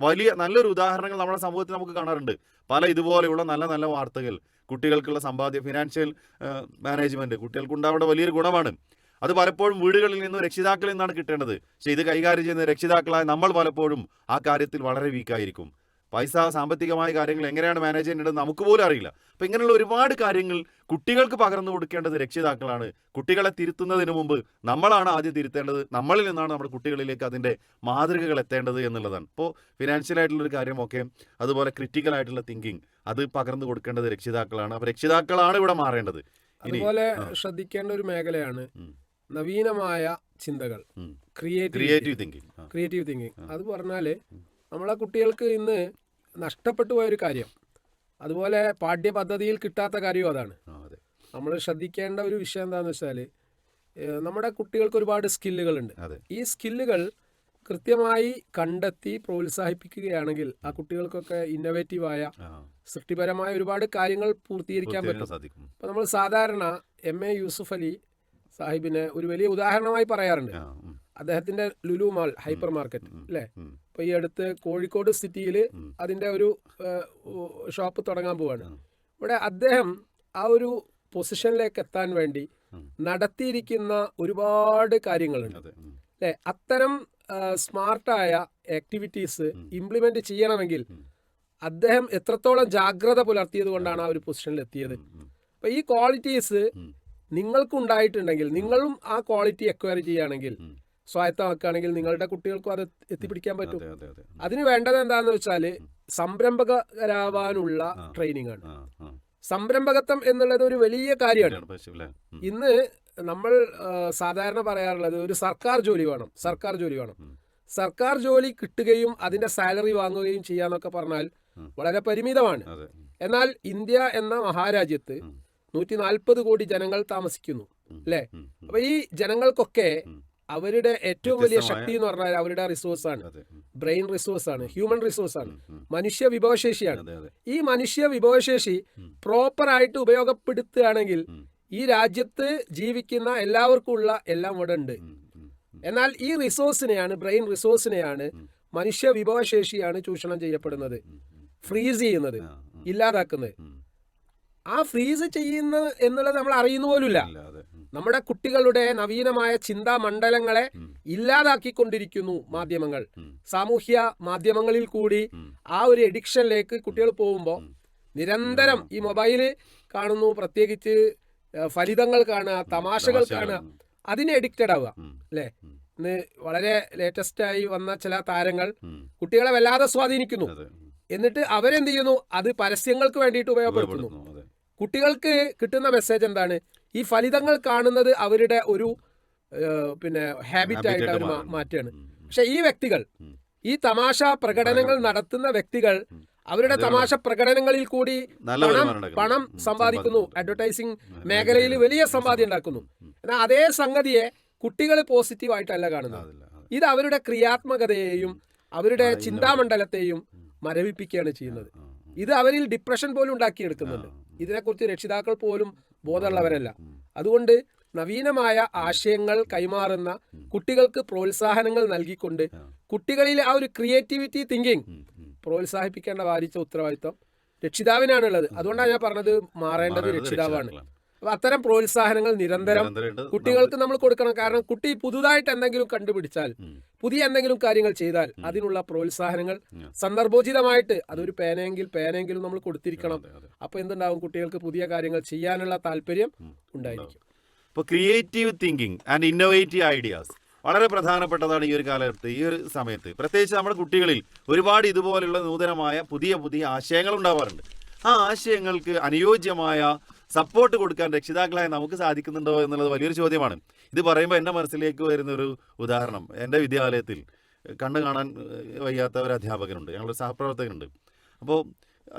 Speaker 1: നല്ലൊരു ഉദാഹരണങ്ങൾ നമ്മുടെ സമൂഹത്തിൽ നമുക്ക് കാണാറുണ്ട്. പല ഇതുപോലെയുള്ള നല്ല നല്ല വാർത്തകൾ, കുട്ടികൾക്കുള്ള സമ്പാദ്യം, ഫിനാൻഷ്യൽ മാനേജ്മെൻറ്റ് കുട്ടികൾക്കുണ്ടാവേണ്ട വലിയൊരു ഗുണമാണ്. അത് പലപ്പോഴും വീടുകളിൽ നിന്നും രക്ഷിതാക്കളിൽ നിന്നാണ് കിട്ടേണ്ടത്. പക്ഷേ ഇത് കൈകാര്യം ചെയ്യുന്ന രക്ഷിതാക്കളായ നമ്മൾ പലപ്പോഴും ആ കാര്യത്തിൽ വളരെ വീക്കായിരിക്കും. പൈസ, സാമ്പത്തികമായ കാര്യങ്ങൾ എങ്ങനെയാണ് മാനേജ് ചെയ്യേണ്ടത് നമുക്ക് പോലും അറിയില്ല. അപ്പോൾ ഇങ്ങനെയുള്ള ഒരുപാട് കാര്യങ്ങൾ കുട്ടികൾക്ക് പകർന്നു കൊടുക്കേണ്ടത് രക്ഷിതാക്കളാണ്. കുട്ടികളെ തിരുത്തുന്നതിന് മുമ്പ് നമ്മളാണ് ആദ്യം തിരുത്തേണ്ടത്. നമ്മളിൽ നിന്നാണ് നമ്മുടെ കുട്ടികളിലേക്ക് അതിൻ്റെ മാതൃകകൾ എത്തേണ്ടത് എന്നുള്ളതാണ്. ഇപ്പോൾ ഫിനാൻഷ്യലായിട്ടുള്ളൊരു കാര്യമൊക്കെ, അതുപോലെ ക്രിറ്റിക്കലായിട്ടുള്ള തിങ്കിങ്, അത് പകർന്നു കൊടുക്കേണ്ടത് രക്ഷിതാക്കളാണ്. അപ്പോൾ രക്ഷിതാക്കളാണ് ഇവിടെ മാറേണ്ടത്.
Speaker 2: അതുപോലെ ശ്രദ്ധിക്കേണ്ട ഒരു മേഖലയാണ് നവീനമായ ചിന്തകൾ,
Speaker 1: ക്രിയേറ്റീവ്
Speaker 2: തിങ്കിങ്. അത് പറഞ്ഞാല് നമ്മളെ കുട്ടികൾക്ക് ഇന്ന് നഷ്ടപ്പെട്ടു പോയൊരു കാര്യം, അതുപോലെ പാഠ്യപദ്ധതിയിൽ കിട്ടാത്ത കാര്യവും അതാണ്. നമ്മൾ ശ്രദ്ധിക്കേണ്ട ഒരു വിഷയം എന്താണെന്ന് വെച്ചാൽ, നമ്മുടെ കുട്ടികൾക്ക് ഒരുപാട് സ്കില്ലുകളുണ്ട്. ഈ സ്കില്ലുകൾ കൃത്യമായി കണ്ടെത്തി പ്രോത്സാഹിപ്പിക്കുകയാണെങ്കിൽ ആ കുട്ടികൾക്കൊക്കെ ഇന്നോവേറ്റീവായ, സൃഷ്ടിപരമായ ഒരുപാട് കാര്യങ്ങൾ പൂർത്തീകരിക്കാൻ പറ്റും. അപ്പോൾ നമ്മൾ സാധാരണ MA യൂസുഫ് അലി സാഹിബിനെ ഒരു വലിയ ഉദാഹരണമായി പറയാറുണ്ട്. അദ്ദേഹത്തിന്റെ ലുലു മാൾ ഹൈപ്പർ മാർക്കറ്റ് അല്ലേ, ഇപ്പൊ ഈ അടുത്ത് കോഴിക്കോട് സിറ്റിയിൽ അതിന്റെ ഒരു ഷോപ്പ് തുടങ്ങാൻ പോവാണ്. ഇവിടെ അദ്ദേഹം ആ ഒരു പൊസിഷനിലേക്ക് എത്താൻ വേണ്ടി നടത്തിയിരിക്കുന്ന ഒരുപാട് കാര്യങ്ങളുണ്ട് അല്ലെ. അത്തരം സ്മാർട്ടായ ആക്ടിവിറ്റീസ് ഇംപ്ലിമെന്റ് ചെയ്യണമെങ്കിൽ അദ്ദേഹം എത്രത്തോളം ജാഗ്രത പുലർത്തിയത് കൊണ്ടാണ് ആ ഒരു പൊസിഷനിൽ എത്തിയത്. അപ്പൊ ഈ ക്വാളിറ്റീസ് നിങ്ങൾക്ക് ഉണ്ടായിട്ടുണ്ടെങ്കിൽ, നിങ്ങളും ആ ക്വാളിറ്റി അക്വയർ ചെയ്യുകയാണെങ്കിൽ, സ്വായത്തമാക്കുകയാണെങ്കിൽ നിങ്ങളുടെ കുട്ടികൾക്കും അത് എത്തിപ്പിടിക്കാൻ പറ്റും. അതിന് വേണ്ടത് എന്താണെന്ന് വെച്ചാൽ സംരംഭകരാവാനുള്ള ട്രെയിനിങ് ആണ്. സംരംഭകത്വം എന്നുള്ളത് ഒരു വലിയ കാര്യമാണ്. ഇന്ന് നമ്മൾ സാധാരണ പറയാറുള്ളത് ഒരു സർക്കാർ ജോലി വേണം. സർക്കാർ ജോലി കിട്ടുകയും അതിന്റെ സാലറി വാങ്ങുകയും ചെയ്യാന്നൊക്കെ പറഞ്ഞാൽ വളരെ പരിമിതമാണ്. എന്നാൽ ഇന്ത്യ എന്ന മഹാരാജ്യത്ത് 140 കോടി ജനങ്ങൾ താമസിക്കുന്നു അല്ലെ. അപ്പൊ ഈ ജനങ്ങൾക്കൊക്കെ അവരുടെ ഏറ്റവും വലിയ ശക്തി എന്ന് പറഞ്ഞാൽ അവരുടെ റിസോഴ്സാണ്, ബ്രെയിൻ റിസോഴ്സാണ്, ഹ്യൂമൻ റിസോഴ്സാണ്, മനുഷ്യ വിഭവശേഷിയാണ്. ഈ മനുഷ്യ വിഭവശേഷി പ്രോപ്പറായിട്ട് ഉപയോഗപ്പെടുത്തുകയാണെങ്കിൽ ഈ രാജ്യത്ത് ജീവിക്കുന്ന എല്ലാവർക്കും ഉള്ള എല്ലാം ഇവിടെ ഉണ്ട്. എന്നാൽ ഈ റിസോഴ്സിനെയാണ്, ബ്രെയിൻ റിസോഴ്സിനെയാണ്, മനുഷ്യ വിഭവശേഷിയാണ് ചൂഷണം ചെയ്യപ്പെടുന്നത്, ഫ്രീസ് ചെയ്യുന്നത്, ഇല്ലാതാക്കുന്നത്. ആ ഫ്രീസ് ചെയ്യുന്ന എന്നുള്ളത് നമ്മൾ അറിയുന്ന പോലുമില്ല. നമ്മുടെ കുട്ടികളുടെ നവീനമായ ചിന്താ മണ്ഡലങ്ങളെ ഇല്ലാതാക്കിക്കൊണ്ടിരിക്കുന്നു മാധ്യമങ്ങൾ. സാമൂഹ്യ മാധ്യമങ്ങളിൽ കൂടി ആ ഒരു എഡിക്ഷനിലേക്ക് കുട്ടികൾ പോകുമ്പോൾ നിരന്തരം ഈ മൊബൈല് കാണുന്നു, പ്രത്യേകിച്ച് ഫലിതങ്ങൾ കാണുക, തമാശകൾ കാണുക, അതിന് എഡിക്റ്റഡ് ആവുക അല്ലെ. ഇന്ന് വളരെ ലേറ്റസ്റ്റ് ആയി വന്ന ചില താരങ്ങൾ കുട്ടികളെ വല്ലാതെ സ്വാധീനിക്കുന്നു. എന്നിട്ട് അവരെന്ത് ചെയ്യുന്നു, അത് പരസ്യങ്ങൾക്ക് വേണ്ടിയിട്ട് ഉപയോഗപ്പെടുത്തുന്നു. കുട്ടികൾക്ക് കിട്ടുന്ന മെസ്സേജ് എന്താണ്? ഈ ഫലിതങ്ങൾ കാണുന്നത് അവരുടെ ഒരു ഹാബിറ്റ് ആയിട്ട് അവർ മാറ്റുകയാണ്. പക്ഷെ ഈ വ്യക്തികൾ, ഈ തമാശ പ്രകടനങ്ങൾ നടത്തുന്ന വ്യക്തികൾ അവരുടെ തമാശ പ്രകടനങ്ങളിൽ കൂടി പണം സമ്പാദിക്കുന്നു, അഡ്വർടൈസിങ് മേഖലയിൽ വലിയ സമ്പാദ്യം ഉണ്ടാക്കുന്നു. എന്നാൽ അതേ സംഗതിയെ കുട്ടികൾ പോസിറ്റീവായിട്ടല്ല കാണുന്നത്. ഇത് അവരുടെ ക്രിയാത്മകതയെയും അവരുടെ ചിന്താമണ്ഡലത്തെയും മരവിപ്പിക്കുകയാണ് ചെയ്യുന്നത്. ഇത് അവരിൽ ഡിപ്രഷൻ പോലും ഉണ്ടാക്കിയെടുക്കുന്നുണ്ട്. ഇതിനെക്കുറിച്ച് രക്ഷിതാക്കൾ പോലും ബോധമുള്ളവരല്ല. അതുകൊണ്ട് നവീനമായ ആശയങ്ങൾ കൈമാറുന്ന കുട്ടികൾക്ക് പ്രോത്സാഹനങ്ങൾ നൽകിക്കൊണ്ട് കുട്ടികളിൽ ആ ഒരു ക്രിയേറ്റിവിറ്റി തിങ്കിങ് പ്രോത്സാഹിപ്പിക്കേണ്ട വാരിച്ച ഉത്തരവാദിത്വം രക്ഷിതാവിനാണുള്ളത്. അതുകൊണ്ടാണ് ഞാൻ പറഞ്ഞത് മാറേണ്ടത് രക്ഷിതാവാണ്. അപ്പൊ അത്തരം പ്രോത്സാഹനങ്ങൾ നിരന്തരം കുട്ടികൾക്ക് നമ്മൾ കൊടുക്കണം. കാരണം കുട്ടി പുതുതായിട്ട് എന്തെങ്കിലും കണ്ടുപിടിച്ചാൽ, പുതിയ എന്തെങ്കിലും കാര്യങ്ങൾ ചെയ്താൽ അതിനുള്ള പ്രോത്സാഹനങ്ങൾ സന്ദർഭോചിതമായിട്ട്, അതൊരു പേനയെങ്കിലും നമ്മൾ കൊടുത്തിരിക്കണം. അപ്പൊ എന്തുണ്ടാവും, കുട്ടികൾക്ക് പുതിയ കാര്യങ്ങൾ ചെയ്യാനുള്ള താല്പര്യം ഉണ്ടായിരിക്കും.
Speaker 1: ഇപ്പോൾ creative thinking and innovative ideas വളരെ പ്രധാനപ്പെട്ടതാണ് ഈ ഒരു കാലഘട്ടത്ത്, ഈ ഒരു സമയത്ത്. പ്രത്യേകിച്ച് നമ്മുടെ കുട്ടികളിൽ ഒരുപാട് ഇതുപോലുള്ള നൂതനമായ പുതിയ ആശയങ്ങൾ ഉണ്ടാവാറുണ്ട്. ആ ആശയങ്ങൾക്ക് അനുയോജ്യമായ സപ്പോർട്ട് കൊടുക്കാൻ രക്ഷിതാക്കളായ നമുക്ക് സാധിക്കുന്നുണ്ടോ എന്നുള്ളത് വലിയൊരു ചോദ്യമാണ്. ഇത് പറയുമ്പോൾ എൻ്റെ മനസ്സിലേക്ക് വരുന്നൊരു ഉദാഹരണം, എൻ്റെ വിദ്യാലയത്തിൽ കണ്ണു കാണാൻ വയ്യാത്ത ഒരു അധ്യാപകനുണ്ട്, ഞങ്ങളുടെ സഹപ്രവർത്തകനുണ്ട്. അപ്പോൾ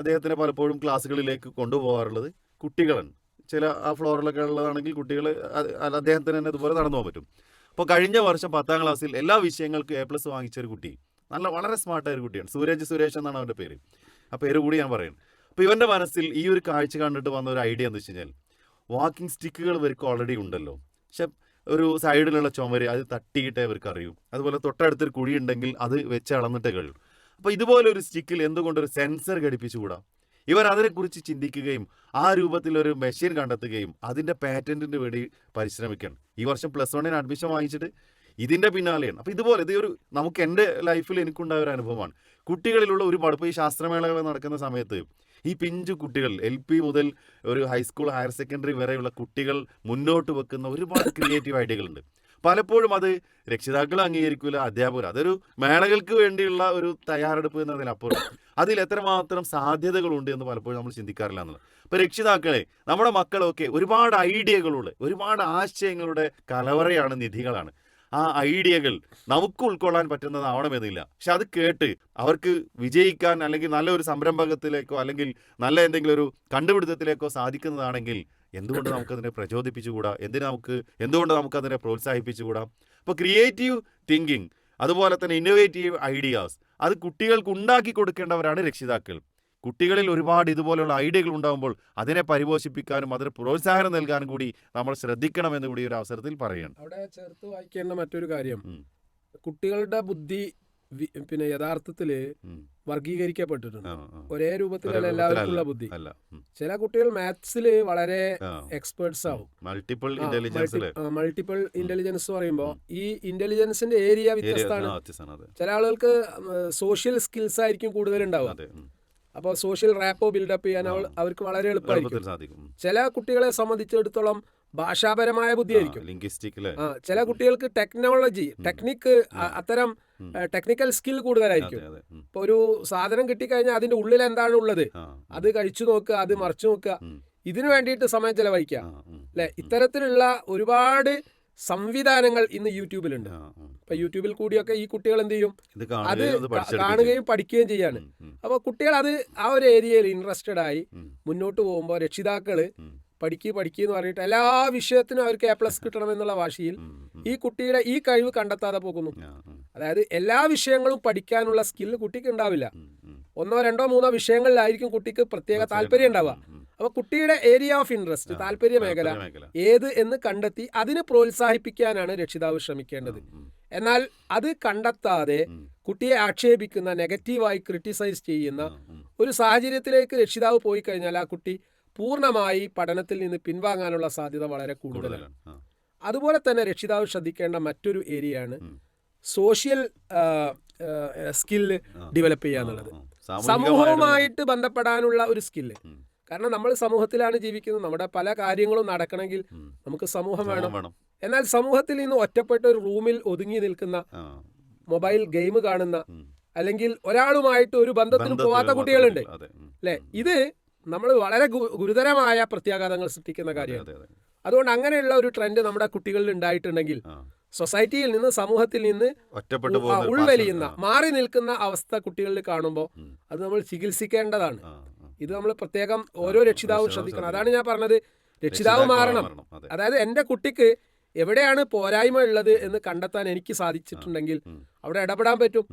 Speaker 1: അദ്ദേഹത്തിനെ പലപ്പോഴും ക്ലാസ്സുകളിലേക്ക് കൊണ്ടുപോകാറുള്ളത് കുട്ടികളാണ്. ചില ആ ഫ്ലോറിലൊക്കെ ഉള്ളതാണെങ്കിൽ കുട്ടികൾ അദ്ദേഹത്തിന് തന്നെ ഇതുപോലെ നടന്നു പോകാൻ പറ്റും. അപ്പോൾ കഴിഞ്ഞ വർഷം 10ാം ക്ലാസ്സിൽ എല്ലാ വിഷയങ്ങൾക്കും A+ വാങ്ങിച്ചൊരു കുട്ടി, വളരെ സ്മാർട്ടായ ഒരു കുട്ടിയാണ്. സുരേഷ് എന്നാണ് അവൻ്റെ പേര്. ആ പേര് കൂടി ഞാൻ പറയുന്നത്. അപ്പോൾ ഇവൻ്റെ മനസ്സിൽ ഈ ഒരു കാഴ്ച കണ്ടിട്ട് വന്ന ഒരു ഐഡിയ എന്ന് വെച്ച് കഴിഞ്ഞാൽ, വാക്കിംഗ് സ്റ്റിക്കുകൾ ഇവർക്ക് ഓൾറെഡി ഉണ്ടല്ലോ, പക്ഷെ ഒരു സൈഡിലുള്ള ചുമര് അത് തട്ടിയിട്ടേ ഇവർക്ക് അറിയൂ. അതുപോലെ തൊട്ടടുത്തൊരു കുഴി ഉണ്ടെങ്കിൽ അത് വെച്ച് അളന്നിട്ടേ കഴിയും. അപ്പോൾ ഇതുപോലെ ഒരു സ്റ്റിക്കിൽ എന്തുകൊണ്ടൊരു സെൻസർ ഘടിപ്പിച്ചുകൂടാ? ഇവർ അതിനെക്കുറിച്ച് ചിന്തിക്കുകയും ആ രൂപത്തിലൊരു മെഷീൻ കണ്ടെത്തുകയും അതിൻ്റെ പാറ്റൻറ്റിന് വേണ്ടി പരിശ്രമിക്കുകയാണ്. ഈ വർഷം +1 അഡ്മിഷൻ വാങ്ങിച്ചിട്ട് ഇതിൻ്റെ പിന്നാലെയാണ്. അപ്പോൾ ഇതുപോലെ ഇത് നമുക്ക് എൻ്റെ ലൈഫിൽ എനിക്കുണ്ടായ ഒരു അനുഭവമാണ്. കുട്ടികളിലുള്ള ഒരുപാട് ഇപ്പോൾ ഈ ശാസ്ത്രമേളകൾ നടക്കുന്ന സമയത്ത് ഈ പിഞ്ചു കുട്ടികൾ LP മുതൽ ഒരു ഹൈസ്കൂൾ ഹയർ സെക്കൻഡറി വരെയുള്ള കുട്ടികൾ മുന്നോട്ട് വെക്കുന്ന ഒരുപാട് ക്രിയേറ്റീവ് ഐഡിയകളുണ്ട്. പലപ്പോഴും അത് രക്ഷിതാക്കൾ അംഗീകരിക്കില്ല, അധ്യാപകർ. അതൊരു മേളകൾക്ക് വേണ്ടിയുള്ള ഒരു തയ്യാറെടുപ്പ് എന്നതിനപ്പുറം അതിൽ എത്രമാത്രം സാധ്യതകളുണ്ട് എന്ന് പലപ്പോഴും നമ്മൾ ചിന്തിക്കാറില്ല എന്നുള്ളത്. ഇപ്പോൾ രക്ഷിതാക്കളെ, നമ്മുടെ മക്കളൊക്കെ ഒരുപാട് ഐഡിയകളുടെ, ഒരുപാട് ആശയങ്ങളുടെ കലവറയാണ്, നിധികളാണ്. ആ ഐഡിയകൾ നമുക്ക് ഉൾക്കൊള്ളാൻ പറ്റുന്നതാവണമെന്നില്ല. പക്ഷെ അത് കേട്ട് അവർക്ക് വിജയിക്കാൻ അല്ലെങ്കിൽ നല്ലൊരു സംരംഭകത്തിലേക്കോ അല്ലെങ്കിൽ നല്ല എന്തെങ്കിലും ഒരു കണ്ടുപിടുത്തത്തിലേക്കോ സാധിക്കുന്നതാണെങ്കിൽ എന്തുകൊണ്ട് നമുക്കതിനെ പ്രചോദിപ്പിച്ചുകൂടാ? എന്തുകൊണ്ട് നമുക്കതിനെ പ്രോത്സാഹിപ്പിച്ചുകൂടാ? അപ്പോൾ ക്രിയേറ്റീവ് തിങ്കിങ്, അതുപോലെ തന്നെ ഇന്നോവേറ്റീവ് ഐഡിയാസ് അത് കുട്ടികൾക്ക് ഉണ്ടാക്കി കൊടുക്കേണ്ടവരാണ് രക്ഷിതാക്കൾ. കുട്ടികളിൽ ഒരുപാട് ഇതുപോലെയുള്ള ഐഡിയകൾ ഉണ്ടാകുമ്പോൾ അതിനെ പരിപോഷിപ്പിക്കാനും അതിന് പ്രോത്സാഹനം നൽകാനും കൂടി നമ്മൾ ശ്രദ്ധിക്കണമെന്ന് കൂടി ഒരു അവസരത്തിൽ പറയുകയാണ്.
Speaker 2: അവിടെ ചേർത്ത് വായിക്കേണ്ട മറ്റൊരു കാര്യം, കുട്ടികളുടെ ബുദ്ധി പിന്നെ യഥാർത്ഥത്തില് വർഗീകരിക്കപ്പെട്ടിട്ടുണ്ട്. ഒരേ രൂപത്തിലല്ല എല്ലാവർക്കുള്ള ബുദ്ധി. ചില കുട്ടികൾ മാത്സില് വളരെ എക്സ്പേർട്സ് ആവും. മൾട്ടിപ്പിൾ ഇന്റലിജൻസ് പറയുമ്പോൾ ഈ ഇന്റലിജൻസിന്റെ ഏരിയ വ്യത്യസ്തമാണ്. ചില ആളുകൾക്ക് സോഷ്യൽ സ്കിൽസ് ആയിരിക്കും കൂടുതൽ ഉണ്ടാവുക. അപ്പോൾ സോഷ്യൽ റാപ്പോ ബിൽഡപ്പ് ചെയ്യാൻ അവർക്ക് വളരെ എളുപ്പമായിരിക്കും. ചില കുട്ടികളെ സംബന്ധിച്ചിടത്തോളം ഭാഷാപരമായ ബുദ്ധിയായിരിക്കും. ചില കുട്ടികൾക്ക് ടെക്നിക്ക് അത്തരം ടെക്നിക്കൽ സ്കിൽ കൂടുതലായിരിക്കും. ഇപ്പൊ ഒരു സാധനം കിട്ടിക്കഴിഞ്ഞാൽ അതിന്റെ ഉള്ളിൽ എന്താണ് ഉള്ളത് അത് കഴിച്ചു നോക്കുക, അത് മറിച്ചു നോക്കുക, ഇതിനു വേണ്ടിയിട്ട് സമയം ചെലവഴിക്കുക അല്ലെ. ഇത്തരത്തിലുള്ള ഒരുപാട് സംവിധാനങ്ങൾ ഇന്ന് യൂട്യൂബിലുണ്ട്. ഇപ്പൊ യൂട്യൂബിൽ കൂടിയൊക്കെ ഈ കുട്ടികൾ എന്ത് ചെയ്യും, അത് കാണുകയും പഠിക്കുകയും ചെയ്യാണ്. അപ്പൊ കുട്ടികൾ അത് ആ ഒരു ഏരിയയിൽ ഇൻട്രസ്റ്റഡ് ആയി മുന്നോട്ട് പോകുമ്പോൾ രക്ഷിതാക്കള് പഠിക്കുക എന്ന് പറഞ്ഞിട്ട് എല്ലാ വിഷയത്തിനും അവർക്ക് A+ കിട്ടണമെന്നുള്ള വാശിയിൽ ഈ കുട്ടിയുടെ ഈ കഴിവ് കണ്ടെത്താതെ പോകുന്നു. അതായത് എല്ലാ വിഷയങ്ങളും പഠിക്കാനുള്ള സ്കില്ല് കുട്ടിക്ക് ഉണ്ടാവില്ല. 1, 2, 3 വിഷയങ്ങളിലായിരിക്കും കുട്ടിക്ക് പ്രത്യേക താല്പര്യം ഉണ്ടാവുക. അപ്പൊ കുട്ടിയുടെ ഏരിയ ഓഫ് ഇൻട്രസ്റ്റ്, താല്പര്യ മേഖല ഏത് എന്ന് കണ്ടെത്തി അതിന് പ്രോത്സാഹിപ്പിക്കാനാണ് രക്ഷിതാവ് ശ്രമിക്കേണ്ടത്. എന്നാൽ അത് കണ്ടെത്താതെ കുട്ടിയെ ആക്ഷേപിക്കുന്ന, നെഗറ്റീവായി ക്രിട്ടിസൈസ് ചെയ്യുന്ന ഒരു സാഹചര്യത്തിലേക്ക് രക്ഷിതാവ് പോയി കഴിഞ്ഞാൽ ആ കുട്ടി പൂർണ്ണമായി പഠനത്തിൽ നിന്ന് പിൻവാങ്ങാനുള്ള സാധ്യത വളരെ കൂടുതലാണ്. അതുപോലെ തന്നെ രക്ഷിതാവ് ശ്രദ്ധിക്കേണ്ട മറ്റൊരു ഏരിയയാണ് സോഷ്യൽ സ്കില്ല് ഡെവലപ്പ് ചെയ്യുക എന്നുള്ളത്. സമൂഹവുമായിട്ട് ബന്ധപ്പെടാനുള്ള ഒരു സ്കില്ല്. കാരണം നമ്മൾ സമൂഹത്തിലാണ് ജീവിക്കുന്നത്. നമ്മുടെ പല കാര്യങ്ങളും നടക്കണമെങ്കിൽ നമുക്ക് സമൂഹം വേണം. എന്നാൽ സമൂഹത്തിൽ നിന്ന് ഒറ്റപ്പെട്ട ഒരു റൂമിൽ ഒതുങ്ങി നിൽക്കുന്ന, മൊബൈൽ ഗെയിം കാണുന്ന, അല്ലെങ്കിൽ ഒരാളുമായിട്ട് ഒരു ബന്ധത്തിന് പോവാത്ത കുട്ടികളുണ്ട് അല്ലെ. ഇത് നമ്മൾ വളരെ ഗുരുതരമായ പ്രത്യാഘാതങ്ങൾ സൃഷ്ടിക്കുന്ന കാര്യമാണ്. അതുകൊണ്ട് അങ്ങനെയുള്ള ഒരു ട്രെൻഡ് നമ്മുടെ കുട്ടികളിൽ ഉണ്ടായിട്ടുണ്ടെങ്കിൽ സൊസൈറ്റിയിൽ നിന്ന്, സമൂഹത്തിൽ നിന്ന് ഉൾവലിയുന്ന, മാറി നിൽക്കുന്ന അവസ്ഥ കുട്ടികളിൽ കാണുമ്പോൾ അത് നമ്മൾ ചികിത്സിക്കേണ്ടതാണ്. ഇത് നമ്മൾ പ്രത്യേകം ഓരോ രക്ഷിതാവും ശ്രദ്ധിക്കണം. അതാണ് ഞാൻ പറഞ്ഞത്, രക്ഷിതാവ് മാറണം. അതായത് എൻ്റെ കുട്ടിക്ക് എവിടെയാണ് പോരായ്മ ഉള്ളത് എന്ന് കണ്ടെത്താൻ എനിക്ക് സാധിച്ചിട്ടുണ്ടെങ്കിൽ അവിടെ ഇടപെടാൻ പറ്റും.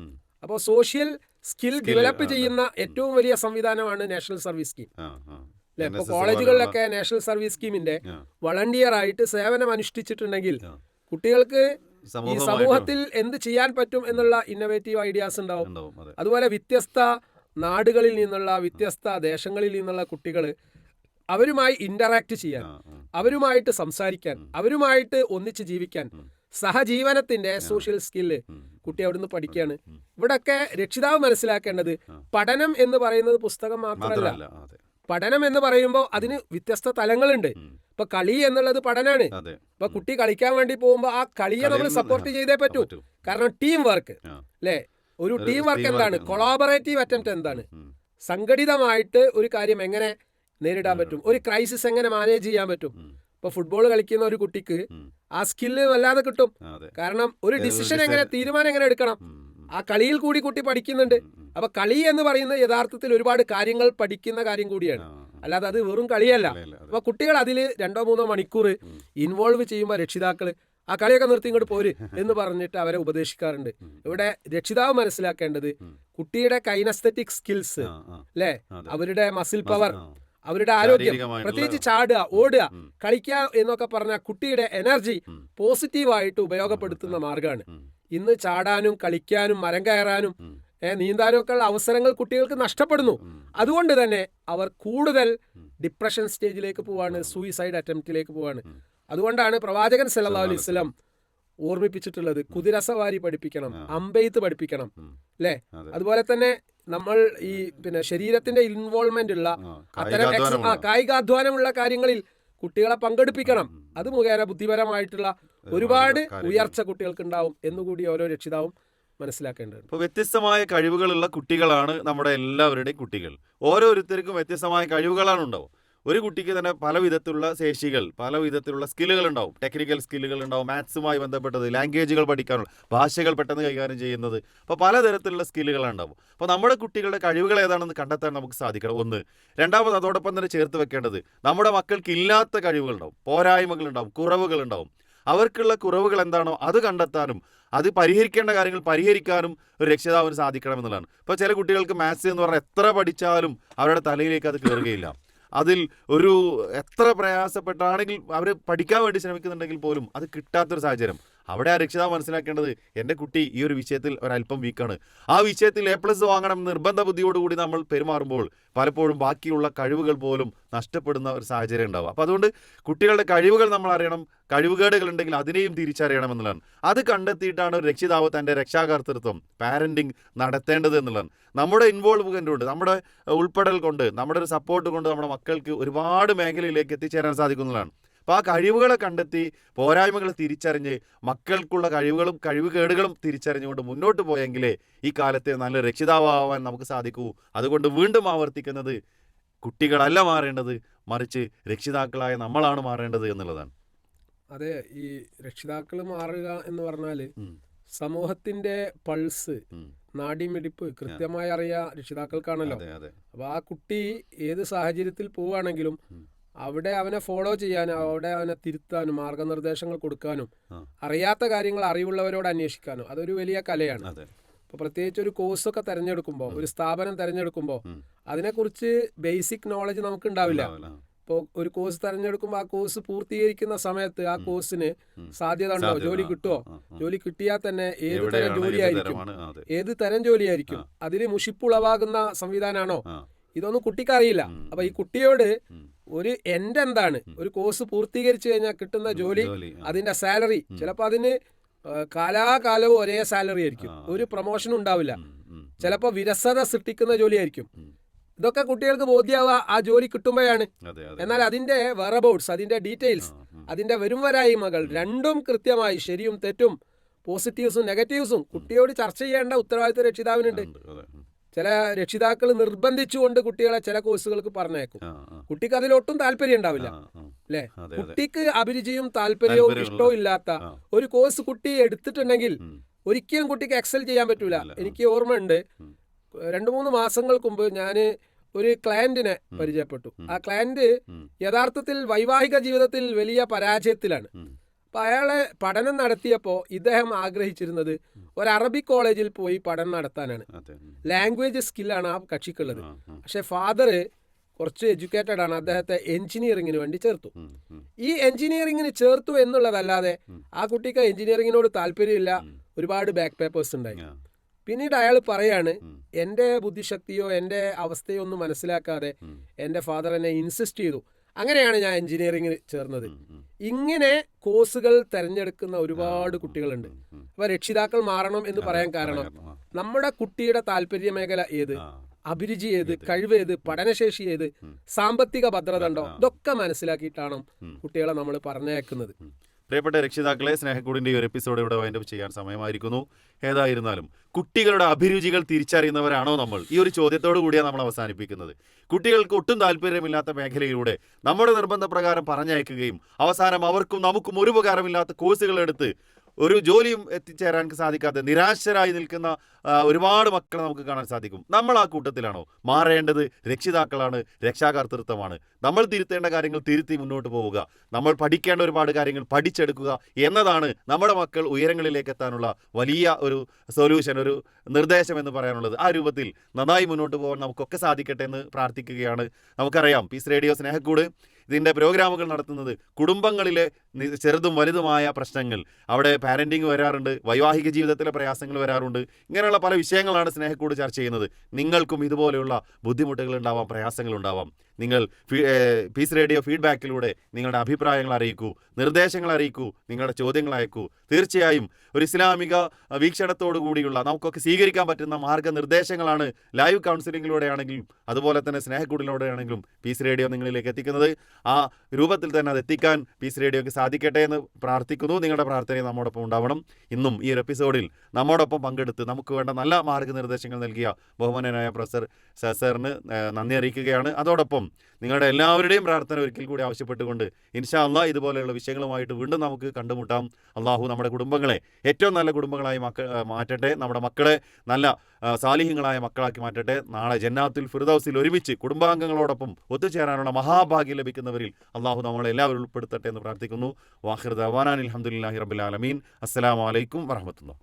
Speaker 2: അപ്പോൾ സോഷ്യൽ സ്കിൽ ഡെവലപ്പ് ചെയ്യുന്ന ഏറ്റവും വലിയ സംവിധാനമാണ് നാഷണൽ സർവീസ് സ്കീം അല്ലെ. ഇപ്പോൾ കോളേജുകളിലൊക്കെ നാഷണൽ സർവീസ് സ്കീമിന്റെ വളണ്ടിയർ ആയിട്ട് സേവനം അനുഷ്ഠിച്ചിട്ടുണ്ടെങ്കിൽ കുട്ടികൾക്ക് ഈ സമൂഹത്തിൽ എന്ത് ചെയ്യാൻ പറ്റും എന്നുള്ള ഇന്നോവേറ്റീവ് ഐഡിയാസ് ഉണ്ടാവും. അതുപോലെ വ്യത്യസ്ത നാടുകളിൽ നിന്നുള്ള, വ്യത്യസ്ത ദേശങ്ങളിൽ നിന്നുള്ള കുട്ടികൾ അവരുമായി ഇന്ററാക്ട് ചെയ്യാൻ, അവരുമായിട്ട് സംസാരിക്കാൻ, അവരുമായിട്ട് ഒന്നിച്ച് ജീവിക്കാൻ, സഹജീവനത്തിന്റെ സോഷ്യൽ സ്കില്ല് കുട്ടി അവിടുന്ന് പഠിക്കുകയാണ്. ഇവിടൊക്കെ രക്ഷിതാവ് മനസ്സിലാക്കേണ്ടത് പഠനം എന്ന് പറയുന്നത് പുസ്തകം മാത്രമല്ല. പഠനം എന്ന് പറയുമ്പോൾ അതിന് വ്യത്യസ്ത തലങ്ങളുണ്ട്. ഇപ്പൊ കളി എന്നുള്ളത് പഠനമാണ്. ഇപ്പൊ കുട്ടി കളിക്കാൻ വേണ്ടി പോകുമ്പോൾ ആ കളിയെ നമ്മൾ സപ്പോർട്ട് ചെയ്തേ പറ്റൂ. കാരണം ടീം വർക്ക് അല്ലെ. ഒരു ടീം വർക്ക് എന്താണ്? കൊളാബറേറ്റീവ് അറ്റംപ്റ്റ് എന്താണ്? സംഘടിതമായിട്ട് ഒരു കാര്യം എങ്ങനെ നേരിടാൻ പറ്റും, ഒരു ക്രൈസിസ് എങ്ങനെ മാനേജ് ചെയ്യാൻ പറ്റും. ഇപ്പൊ ഫുട്ബോൾ കളിക്കുന്ന ഒരു കുട്ടിക്ക് ആ സ്കില്ല് വല്ലാതെ കിട്ടും. കാരണം ഒരു ഡിസിഷൻ എങ്ങനെ, തീരുമാനം എങ്ങനെ എടുക്കണം, ആ കളിയിൽ കൂടി കുട്ടി പഠിക്കുന്നുണ്ട്. അപ്പൊ കളി എന്ന് പറയുന്നത് യഥാർത്ഥത്തിൽ ഒരുപാട് കാര്യങ്ങൾ പഠിക്കുന്ന കാര്യം കൂടിയാണ്, അല്ലാതെ അത് വെറും കളിയല്ല. അപ്പൊ കുട്ടികൾ അതിൽ 2-3 മണിക്കൂർ ഇൻവോൾവ് ചെയ്യുമ്പോൾ രക്ഷിതാക്കൾ ആ കളിയൊക്കെ നിർത്തി ഇങ്ങോട്ട് പോര് എന്ന് പറഞ്ഞിട്ട് അവരെ ഉപദേശിക്കാറുണ്ട്. ഇവിടെ രക്ഷിതാവ് മനസ്സിലാക്കേണ്ടത് കുട്ടിയുടെ കൈനസ്തെറ്റിക് സ്കിൽസ് അല്ലെ, അവരുടെ മസിൽ പവർ, അവരുടെ ആരോഗ്യം, പ്രത്യേകിച്ച് ചാടുക, ഓടുക, കളിക്കുക എന്നൊക്കെ പറഞ്ഞാൽ കുട്ടിയുടെ എനർജി പോസിറ്റീവായിട്ട് ഉപയോഗപ്പെടുത്തുന്ന മാർഗമാണ്. ഇന്ന് ചാടാനും കളിക്കാനും മരം കയറാനും നീന്താനും ഒക്കെ ഉള്ള അവസരങ്ങൾ കുട്ടികൾക്ക് നഷ്ടപ്പെടുന്നു. അതുകൊണ്ട് തന്നെ അവർ കൂടുതൽ ഡിപ്രഷൻ സ്റ്റേജിലേക്ക് പോവാണ്, സൂയിസൈഡ് അറ്റംപ്റ്റിലേക്ക് പോവാണ്. അതുകൊണ്ടാണ് പ്രവാചകൻ സല്ലല്ലാഹു അലൈഹി വസല്ലം ഓർമ്മിപ്പിച്ചിട്ടുള്ളത് കുതിരസവാരി പഠിപ്പിക്കണം, അമ്പെയ്ത്ത് പഠിപ്പിക്കണം, അല്ലേ? അതുപോലെ തന്നെ നമ്മൾ ഈ ശരീരത്തിന്റെ ഇൻവോൾവ്മെന്റ് ഉള്ള അത്തരം കായികാധ്വാനമുള്ള കാര്യങ്ങളിൽ കുട്ടികളെ പങ്കെടുപ്പിക്കണം. അത് മുഖേന ബുദ്ധിപരമായിട്ടുള്ള ഒരുപാട് ഉയർച്ച കുട്ടികൾക്ക് ഉണ്ടാവും എന്നുകൂടി ഓരോ രക്ഷിതാവും മനസ്സിലാക്കേണ്ടത്.
Speaker 1: ഇപ്പോൾ വ്യത്യസ്തമായ കഴിവുകളുള്ള കുട്ടികളാണ് നമ്മുടെ എല്ലാവരുടെയും കുട്ടികൾ. ഓരോരുത്തർക്കും വ്യത്യസ്തമായ കഴിവുകളാണ് ഉണ്ടാവും. ഒരു കുട്ടിക്ക് തന്നെ പല വിധത്തിലുള്ള ശേഷികൾ, പല വിധത്തിലുള്ള സ്കില്ലുകൾ ഉണ്ടാവും. ടെക്നിക്കൽ സ്കില്ലുകൾ ഉണ്ടാവും, മാത്സുമായി ബന്ധപ്പെട്ടത്, ലാംഗ്വേജുകൾ പഠിക്കാനുള്ള, ഭാഷകൾ പെട്ടെന്ന് കൈകാര്യം ചെയ്യുന്നത്, അപ്പോൾ പലതരത്തിലുള്ള സ്കില്ലുകളാണ് ഉണ്ടാവും. അപ്പോൾ നമ്മുടെ കുട്ടികളുടെ കഴിവുകൾ ഏതാണെന്ന് കണ്ടെത്താൻ നമുക്ക് സാധിക്കണം. ഒന്ന്. രണ്ടാമത് അതോടൊപ്പം തന്നെ ചേർത്ത് വെക്കേണ്ടത് നമ്മുടെ മക്കൾക്ക് ഇല്ലാത്ത കഴിവുകളുണ്ടാവും, പോരായ്മകളുണ്ടാവും, കുറവുകളുണ്ടാവും. അവർക്കുള്ള കുറവുകൾ എന്താണോ അത് കണ്ടെത്താനും അത് പരിഹരിക്കേണ്ട കാര്യങ്ങൾ പരിഹരിക്കാനും ഒരു രക്ഷിതാവിന് സാധിക്കണം എന്നുള്ളതാണ്. ഇപ്പോൾ ചില കുട്ടികൾക്ക് മാത്സ് എന്ന് പറഞ്ഞാൽ എത്ര പഠിച്ചാലും അവരുടെ തലയിലേക്ക് അത് കയറുകയില്ല. അതിൽ ഒരു എത്ര പ്രയാസപ്പെട്ടാണെങ്കിൽ അവർ പഠിക്കാൻ വേണ്ടി ശ്രമിക്കുന്നുണ്ടെങ്കിൽ പോലും അത് കിട്ടാത്തൊരു സാഹചര്യം. അവിടെ ആ രക്ഷിതാവ് മനസ്സിലാക്കേണ്ടത് എൻ്റെ കുട്ടി ഈ ഒരു വിഷയത്തിൽ ഒരല്പം വീക്കാണ്, ആ വിഷയത്തിൽ A+ വാങ്ങണം നിർബന്ധ ബുദ്ധിയോടുകൂടി നമ്മൾ പെരുമാറുമ്പോൾ പലപ്പോഴും ബാക്കിയുള്ള കഴിവുകൾ പോലും നഷ്ടപ്പെടുന്ന ഒരു സാഹചര്യം ഉണ്ടാവും. അപ്പോൾ അതുകൊണ്ട് കുട്ടികളുടെ കഴിവുകൾ നമ്മൾ അറിയണം, കഴിവുകേടുകൾ ഉണ്ടെങ്കിൽ അതിനെയും തിരിച്ചറിയണം എന്നുള്ളതാണ്. അത് കണ്ടെത്തിയിട്ടാണ് ഒരു രക്ഷിതാവ് തൻ്റെ രക്ഷാകർതൃത്വം, പാരൻറ്റിങ് നടത്തേണ്ടത് എന്നുള്ളതാണ്. നമ്മുടെ ഇൻവോൾവ്മെൻ്റ് കൊണ്ട്, നമ്മുടെ ഉൾപ്പെടൽ കൊണ്ട്, നമ്മുടെ ഒരു സപ്പോർട്ട് കൊണ്ട് നമ്മുടെ മക്കൾക്ക് ഒരുപാട് മേഖലയിലേക്ക് എത്തിച്ചേരാൻ സാധിക്കുന്നതാണ്. അപ്പോൾ ആ കഴിവുകളെ കണ്ടെത്തി പോരായ്മകൾ തിരിച്ചറിഞ്ഞ് മക്കൾക്കുള്ള കഴിവുകളും കഴിവുകേടുകളും തിരിച്ചറിഞ്ഞുകൊണ്ട് മുന്നോട്ട് പോയെങ്കിലേ ഈ കാലത്തെ നല്ല രക്ഷിതാവാൻ നമുക്ക് സാധിക്കൂ. അതുകൊണ്ട് വീണ്ടും ആവർത്തിക്കുന്നത്, കുട്ടികളല്ല മാറേണ്ടത്, മറിച്ച് രക്ഷിതാക്കളായ നമ്മളാണ് മാറേണ്ടത് എന്നുള്ളതാണ്.
Speaker 2: അതെ, ഈ രക്ഷിതാക്കൾ മാറുക എന്ന് പറഞ്ഞാൽ സമൂഹത്തിന്റെ പൾസ്, നാഡിമിടിപ്പ് കൃത്യമായി അറിയാ രക്ഷിതാക്കൾക്കാണല്ലോ. അപ്പോൾ ആ കുട്ടി ഏത് സാഹചര്യത്തിൽ പോവുകയാണെങ്കിലും അവിടെ അവനെ ഫോളോ ചെയ്യാനും, അവിടെ അവനെ തിരുത്താനും, മാർഗനിർദ്ദേശങ്ങൾ കൊടുക്കാനും, അറിയാത്ത കാര്യങ്ങൾ അറിവുള്ളവരോട് അന്വേഷിക്കാനും അതൊരു വലിയ കലയാണ്. ഇപ്പോൾ പ്രത്യേകിച്ച് ഒരു കോഴ്സൊക്കെ തിരഞ്ഞെടുക്കുമ്പോൾ, ഒരു സ്ഥാപനം തിരഞ്ഞെടുക്കുമ്പോൾ അതിനെക്കുറിച്ച് ബേസിക് നോളജ് നമുക്ക് ഉണ്ടാവില്ല. ഇപ്പോൾ ഒരു കോഴ്സ് തിരഞ്ഞെടുക്കുമ്പോൾ ആ കോഴ്സ് പൂർത്തീകരിക്കുന്ന സമയത്ത് ആ കോഴ്സിന് സാധ്യത ഉണ്ടോ, ജോലി കിട്ടുമോ, ജോലി കിട്ടിയാൽ തന്നെ ഏത് തരം ജോലിയായിരിക്കും, അതിൽ മുഷിപ്പുളവാകുന്ന സംവിധാനമാണോ, ഇതൊന്നും കുട്ടിക്ക് അറിയില്ല. അപ്പൊ ഈ കുട്ടിയോട് ഒരു എൻഡ് എന്താണ്, ഒരു കോഴ്സ് പൂർത്തീകരിച്ചു കഴിഞ്ഞാൽ കിട്ടുന്ന ജോലി, അതിന്റെ സാലറി, ചിലപ്പോൾ അതിന് കാലാകാലവും ഒരേ സാലറി ആയിരിക്കും, ഒരു പ്രൊമോഷൻ ഉണ്ടാവില്ല, ചിലപ്പോൾ വിരസത സൃഷ്ടിക്കുന്ന ജോലിയായിരിക്കും. ഇതൊക്കെ കുട്ടികൾക്ക് ബോധ്യമാവുക ആ ജോലി കിട്ടുമ്പോഴാണ്. എന്നാൽ അതിന്റെ വെറബൌട്ട്സ്, അതിന്റെ ഡീറ്റെയിൽസ്, അതിന്റെ വരും വരായ്മകൾ രണ്ടും കൃത്യമായി, ശരിയും തെറ്റും, പോസിറ്റീവ്സും നെഗറ്റീവ്സും കുട്ടിയോട് ചർച്ച ചെയ്യേണ്ട ഉത്തരവാദിത്വം രക്ഷിതാവിനുണ്ട്. ചില രക്ഷിതാക്കൾ നിർബന്ധിച്ചുകൊണ്ട് കുട്ടികളെ ചില കോഴ്സുകൾക്ക് പറഞ്ഞേക്കും. കുട്ടിക്ക് അതിലൊട്ടും താല്പര്യം ഉണ്ടാവില്ല, അല്ലെ? കുട്ടിക്ക് അഭിരുചിയും താല്പര്യവും ഇഷ്ടവും ഇല്ലാത്ത ഒരു കോഴ്സ് കുട്ടി എടുത്തിട്ടുണ്ടെങ്കിൽ ഒരിക്കലും കുട്ടിക്ക് എക്സൽ ചെയ്യാൻ പറ്റൂല. എനിക്ക് ഓർമ്മയുണ്ട്, 2-3 മാസങ്ങൾക്ക് മുമ്പ് ഞാൻ ഒരു ക്ലയന്റിനെ പരിചയപ്പെട്ടു. ആ ക്ലയന്റ് യഥാർത്ഥത്തിൽ വൈവാഹിക ജീവിതത്തിൽ വലിയ പരാജയത്തിലാണ്. അപ്പം അയാളെ പഠനം നടത്തിയപ്പോൾ ഇദ്ദേഹം ആഗ്രഹിച്ചിരുന്നത് ഒരു അറബിക് കോളേജിൽ പോയി പഠനം നടത്താനാണ്. ലാംഗ്വേജ് സ്കില്ലാണ് ആ കക്ഷിക്കുള്ളത്. പക്ഷെ ഫാദർ കുറച്ച് എഡ്യൂക്കേറ്റഡ് ആണ്, അദ്ദേഹത്തെ എഞ്ചിനീയറിങ്ങിന് വേണ്ടി ചേർത്തു. ഈ എഞ്ചിനീയറിങ്ങിന് ചേർത്തു എന്നുള്ളതല്ലാതെ ആ കുട്ടിക്ക് എഞ്ചിനീയറിങ്ങിനോട് താല്പര്യമില്ല, ഒരുപാട് ബാക്ക് പേപ്പേഴ്സ് ഉണ്ടായി. പിന്നീട് അയാൾ പറയാണ്, എൻ്റെ ബുദ്ധിശക്തിയോ എൻ്റെ അവസ്ഥയോ ഒന്നും മനസ്സിലാക്കാതെ എൻ്റെ ഫാദർ എന്നെ ഇൻസിസ്റ്റ് ചെയ്തു, അങ്ങനെയാണ് ഞാൻ എഞ്ചിനീയറിംഗിന് ചേർന്നത്. ഇങ്ങനെ കോഴ്സുകൾ തിരഞ്ഞെടുക്കുന്ന ഒരുപാട് കുട്ടികളുണ്ട്. അപ്പൊ രക്ഷിതാക്കൾ മാറണം എന്ന് പറയാൻ കാരണം, നമ്മുടെ കുട്ടിയുടെ താല്പര്യ മേഖല ഏത്, അഭിരുചി ഏത്, കഴിവ് ഏത്, പഠനശേഷി ഏത്, സാമ്പത്തിക ഭദ്രത ഉണ്ടോ, ഇതൊക്കെ മനസ്സിലാക്കിയിട്ടാണ് കുട്ടികളെ നമ്മൾ പറഞ്ഞയക്കുന്നത്.
Speaker 1: പ്രിയപ്പെട്ട രക്ഷിതാക്കളെ, സ്നേഹക്കൂടിൻ്റെ ഈ ഒരു എപ്പിസോഡ് ഇവിടെ വൈൻഡപ്പ് ചെയ്യാൻ സമയമായിരിക്കുന്നു. ഏതായിരുന്നാലും കുട്ടികളുടെ അഭിരുചികൾ തിരിച്ചറിയുന്നവരാണോ നമ്മൾ? ഈ ഒരു ചോദ്യത്തോടു കൂടിയാണ് നമ്മൾ അവസാനിപ്പിക്കുന്നത്. കുട്ടികൾക്ക് ഒട്ടും താല്പര്യമില്ലാത്ത മേഖലയിലൂടെ നമ്മുടെ നിർബന്ധപ്രകാരം പറഞ്ഞയക്കുകയും അവസാനം അവർക്കും നമുക്കും ഒരു ഉപകാരമില്ലാത്ത കോഴ്സുകൾ എടുത്ത് ഒരു ജോലിയും എത്തിച്ചേരാൻ സാധിക്കാതെ നിരാശരായി നിൽക്കുന്ന ഒരുപാട് മക്കളെ നമുക്ക് കാണാൻ സാധിക്കും. നമ്മൾ ആ കൂട്ടത്തിലാണോ? മാറേണ്ടത് രക്ഷിതാക്കളാണ്, രക്ഷാകർതൃത്വമാണ്. നമ്മൾ തിരുത്തേണ്ട കാര്യങ്ങൾ തിരുത്തി മുന്നോട്ട് പോവുക, നമ്മൾ പഠിക്കേണ്ട ഒരുപാട് കാര്യങ്ങൾ പഠിച്ചെടുക്കുക എന്നതാണ് നമ്മുടെ മക്കൾ ഉയരങ്ങളിലേക്ക് എത്താനുള്ള വലിയ ഒരു സൊല്യൂഷൻ, ഒരു നിർദ്ദേശം എന്ന് പറയാനുള്ളത്. ആ രൂപത്തിൽ നന്നായി മുന്നോട്ട് പോകാൻ നമുക്കൊക്കെ സാധിക്കട്ടെ എന്ന് പ്രാർത്ഥിക്കുകയാണ്. നമുക്കറിയാം, പീസ് റേഡിയോ സ്നേഹക്കൂട് ഇതിൻ്റെ പ്രോഗ്രാമുകൾ നടത്തുന്നത് കുടുംബങ്ങളിലെ ചെറുതും വലുതുമായ പ്രശ്നങ്ങൾ, അവിടെ പാരൻറ്റിങ് വരാറുണ്ട്, വൈവാഹിക ജീവിതത്തിലെ പ്രയാസങ്ങൾ വരാറുണ്ട്. ഇങ്ങനെയുള്ള പല വിഷയങ്ങളാണ് സ്നേഹക്കൂട് ചർച്ച ചെയ്യുന്നത്. നിങ്ങൾക്കും ഇതുപോലെയുള്ള ബുദ്ധിമുട്ടുകൾ ഉണ്ടാവാം, പ്രയാസങ്ങൾ ഉണ്ടാവാം. നിങ്ങൾ പീസ് റേഡിയോ ഫീഡ്ബാക്കിലൂടെ നിങ്ങളുടെ അഭിപ്രായങ്ങൾ അറിയിക്കൂ, നിർദ്ദേശങ്ങൾ അറിയിക്കൂ, നിങ്ങളുടെ ചോദ്യങ്ങൾ അയക്കൂ. തീർച്ചയായും ഒരു ഇസ്ലാമിക വീക്ഷണത്തോടു കൂടിയുള്ള നമുക്കൊക്കെ സ്വീകരിക്കാൻ പറ്റുന്ന മാർഗ്ഗനിർദ്ദേശങ്ങളാണ് ലൈവ് കൗൺസിലിങ്ങിലൂടെ ആണെങ്കിലും അതുപോലെ തന്നെ സ്നേഹക്കൂടിലൂടെ ആണെങ്കിലും പീസ് റേഡിയോ നിങ്ങളിലേക്ക് എത്തിക്കുന്നത്. ആ രൂപത്തിൽ തന്നെ അത് എത്തിക്കാൻ പീസ് റേഡിയോയ്ക്ക് സാധിക്കട്ടെ എന്ന് പ്രാർത്ഥിക്കുന്നു. നിങ്ങളുടെ പ്രാർത്ഥനയും നമ്മോടൊപ്പം ഉണ്ടാവണം. ഇന്നും ഈ ഒരു എപ്പിസോഡിൽ നമ്മോടൊപ്പം പങ്കെടുത്ത് നമുക്ക് വേണ്ട നല്ല മാർഗ്ഗനിർദ്ദേശങ്ങൾ നൽകിയ ബഹുമാന്യനായ പ്രൊഫസർ സാറിന് നന്ദി അറിയിക്കുകയാണ്. അതോടൊപ്പം നിങ്ങളുടെ എല്ലാവരുടെയും പ്രാർത്ഥന ഒരിക്കൽ കൂടി ആവശ്യപ്പെട്ടുകൊണ്ട് ഇൻഷാ അല്ലാഹ് ഇതുപോലെയുള്ള വിഷയങ്ങളുമായിട്ട് വീണ്ടും നമുക്ക് കണ്ടുമുട്ടാം. അള്ളാഹു നമ്മുടെ കുടുംബങ്ങളെ ഏറ്റവും നല്ല കുടുംബങ്ങളായി മാറ്റട്ടെ. നമ്മുടെ മക്കളെ നല്ല സാലിഹ്യങ്ങളായ മക്കളാക്കി മാറ്റട്ടെ. നാളെ ജന്നാത്തുൽ ഫിർദൗസിൽ ഒരുമിച്ച് കുടുംബാംഗങ്ങളോടൊപ്പം ഒത്തുചേരാനുള്ള മഹാഭാഗ്യം ലഭിക്കുന്നവരിൽ അള്ളാഹു നമ്മളെല്ലാവരും ഉൾപ്പെടുത്തട്ടെ എന്ന് പ്രാർത്ഥിക്കുന്നു. വാഖിർ ദഅവാനാ അൽഹംദുലില്ലാഹി റബ്ബിൽ ആലമീൻ. അസ്സലാമു അലൈക്കും വറഹ്മത്തുള്ളാഹി.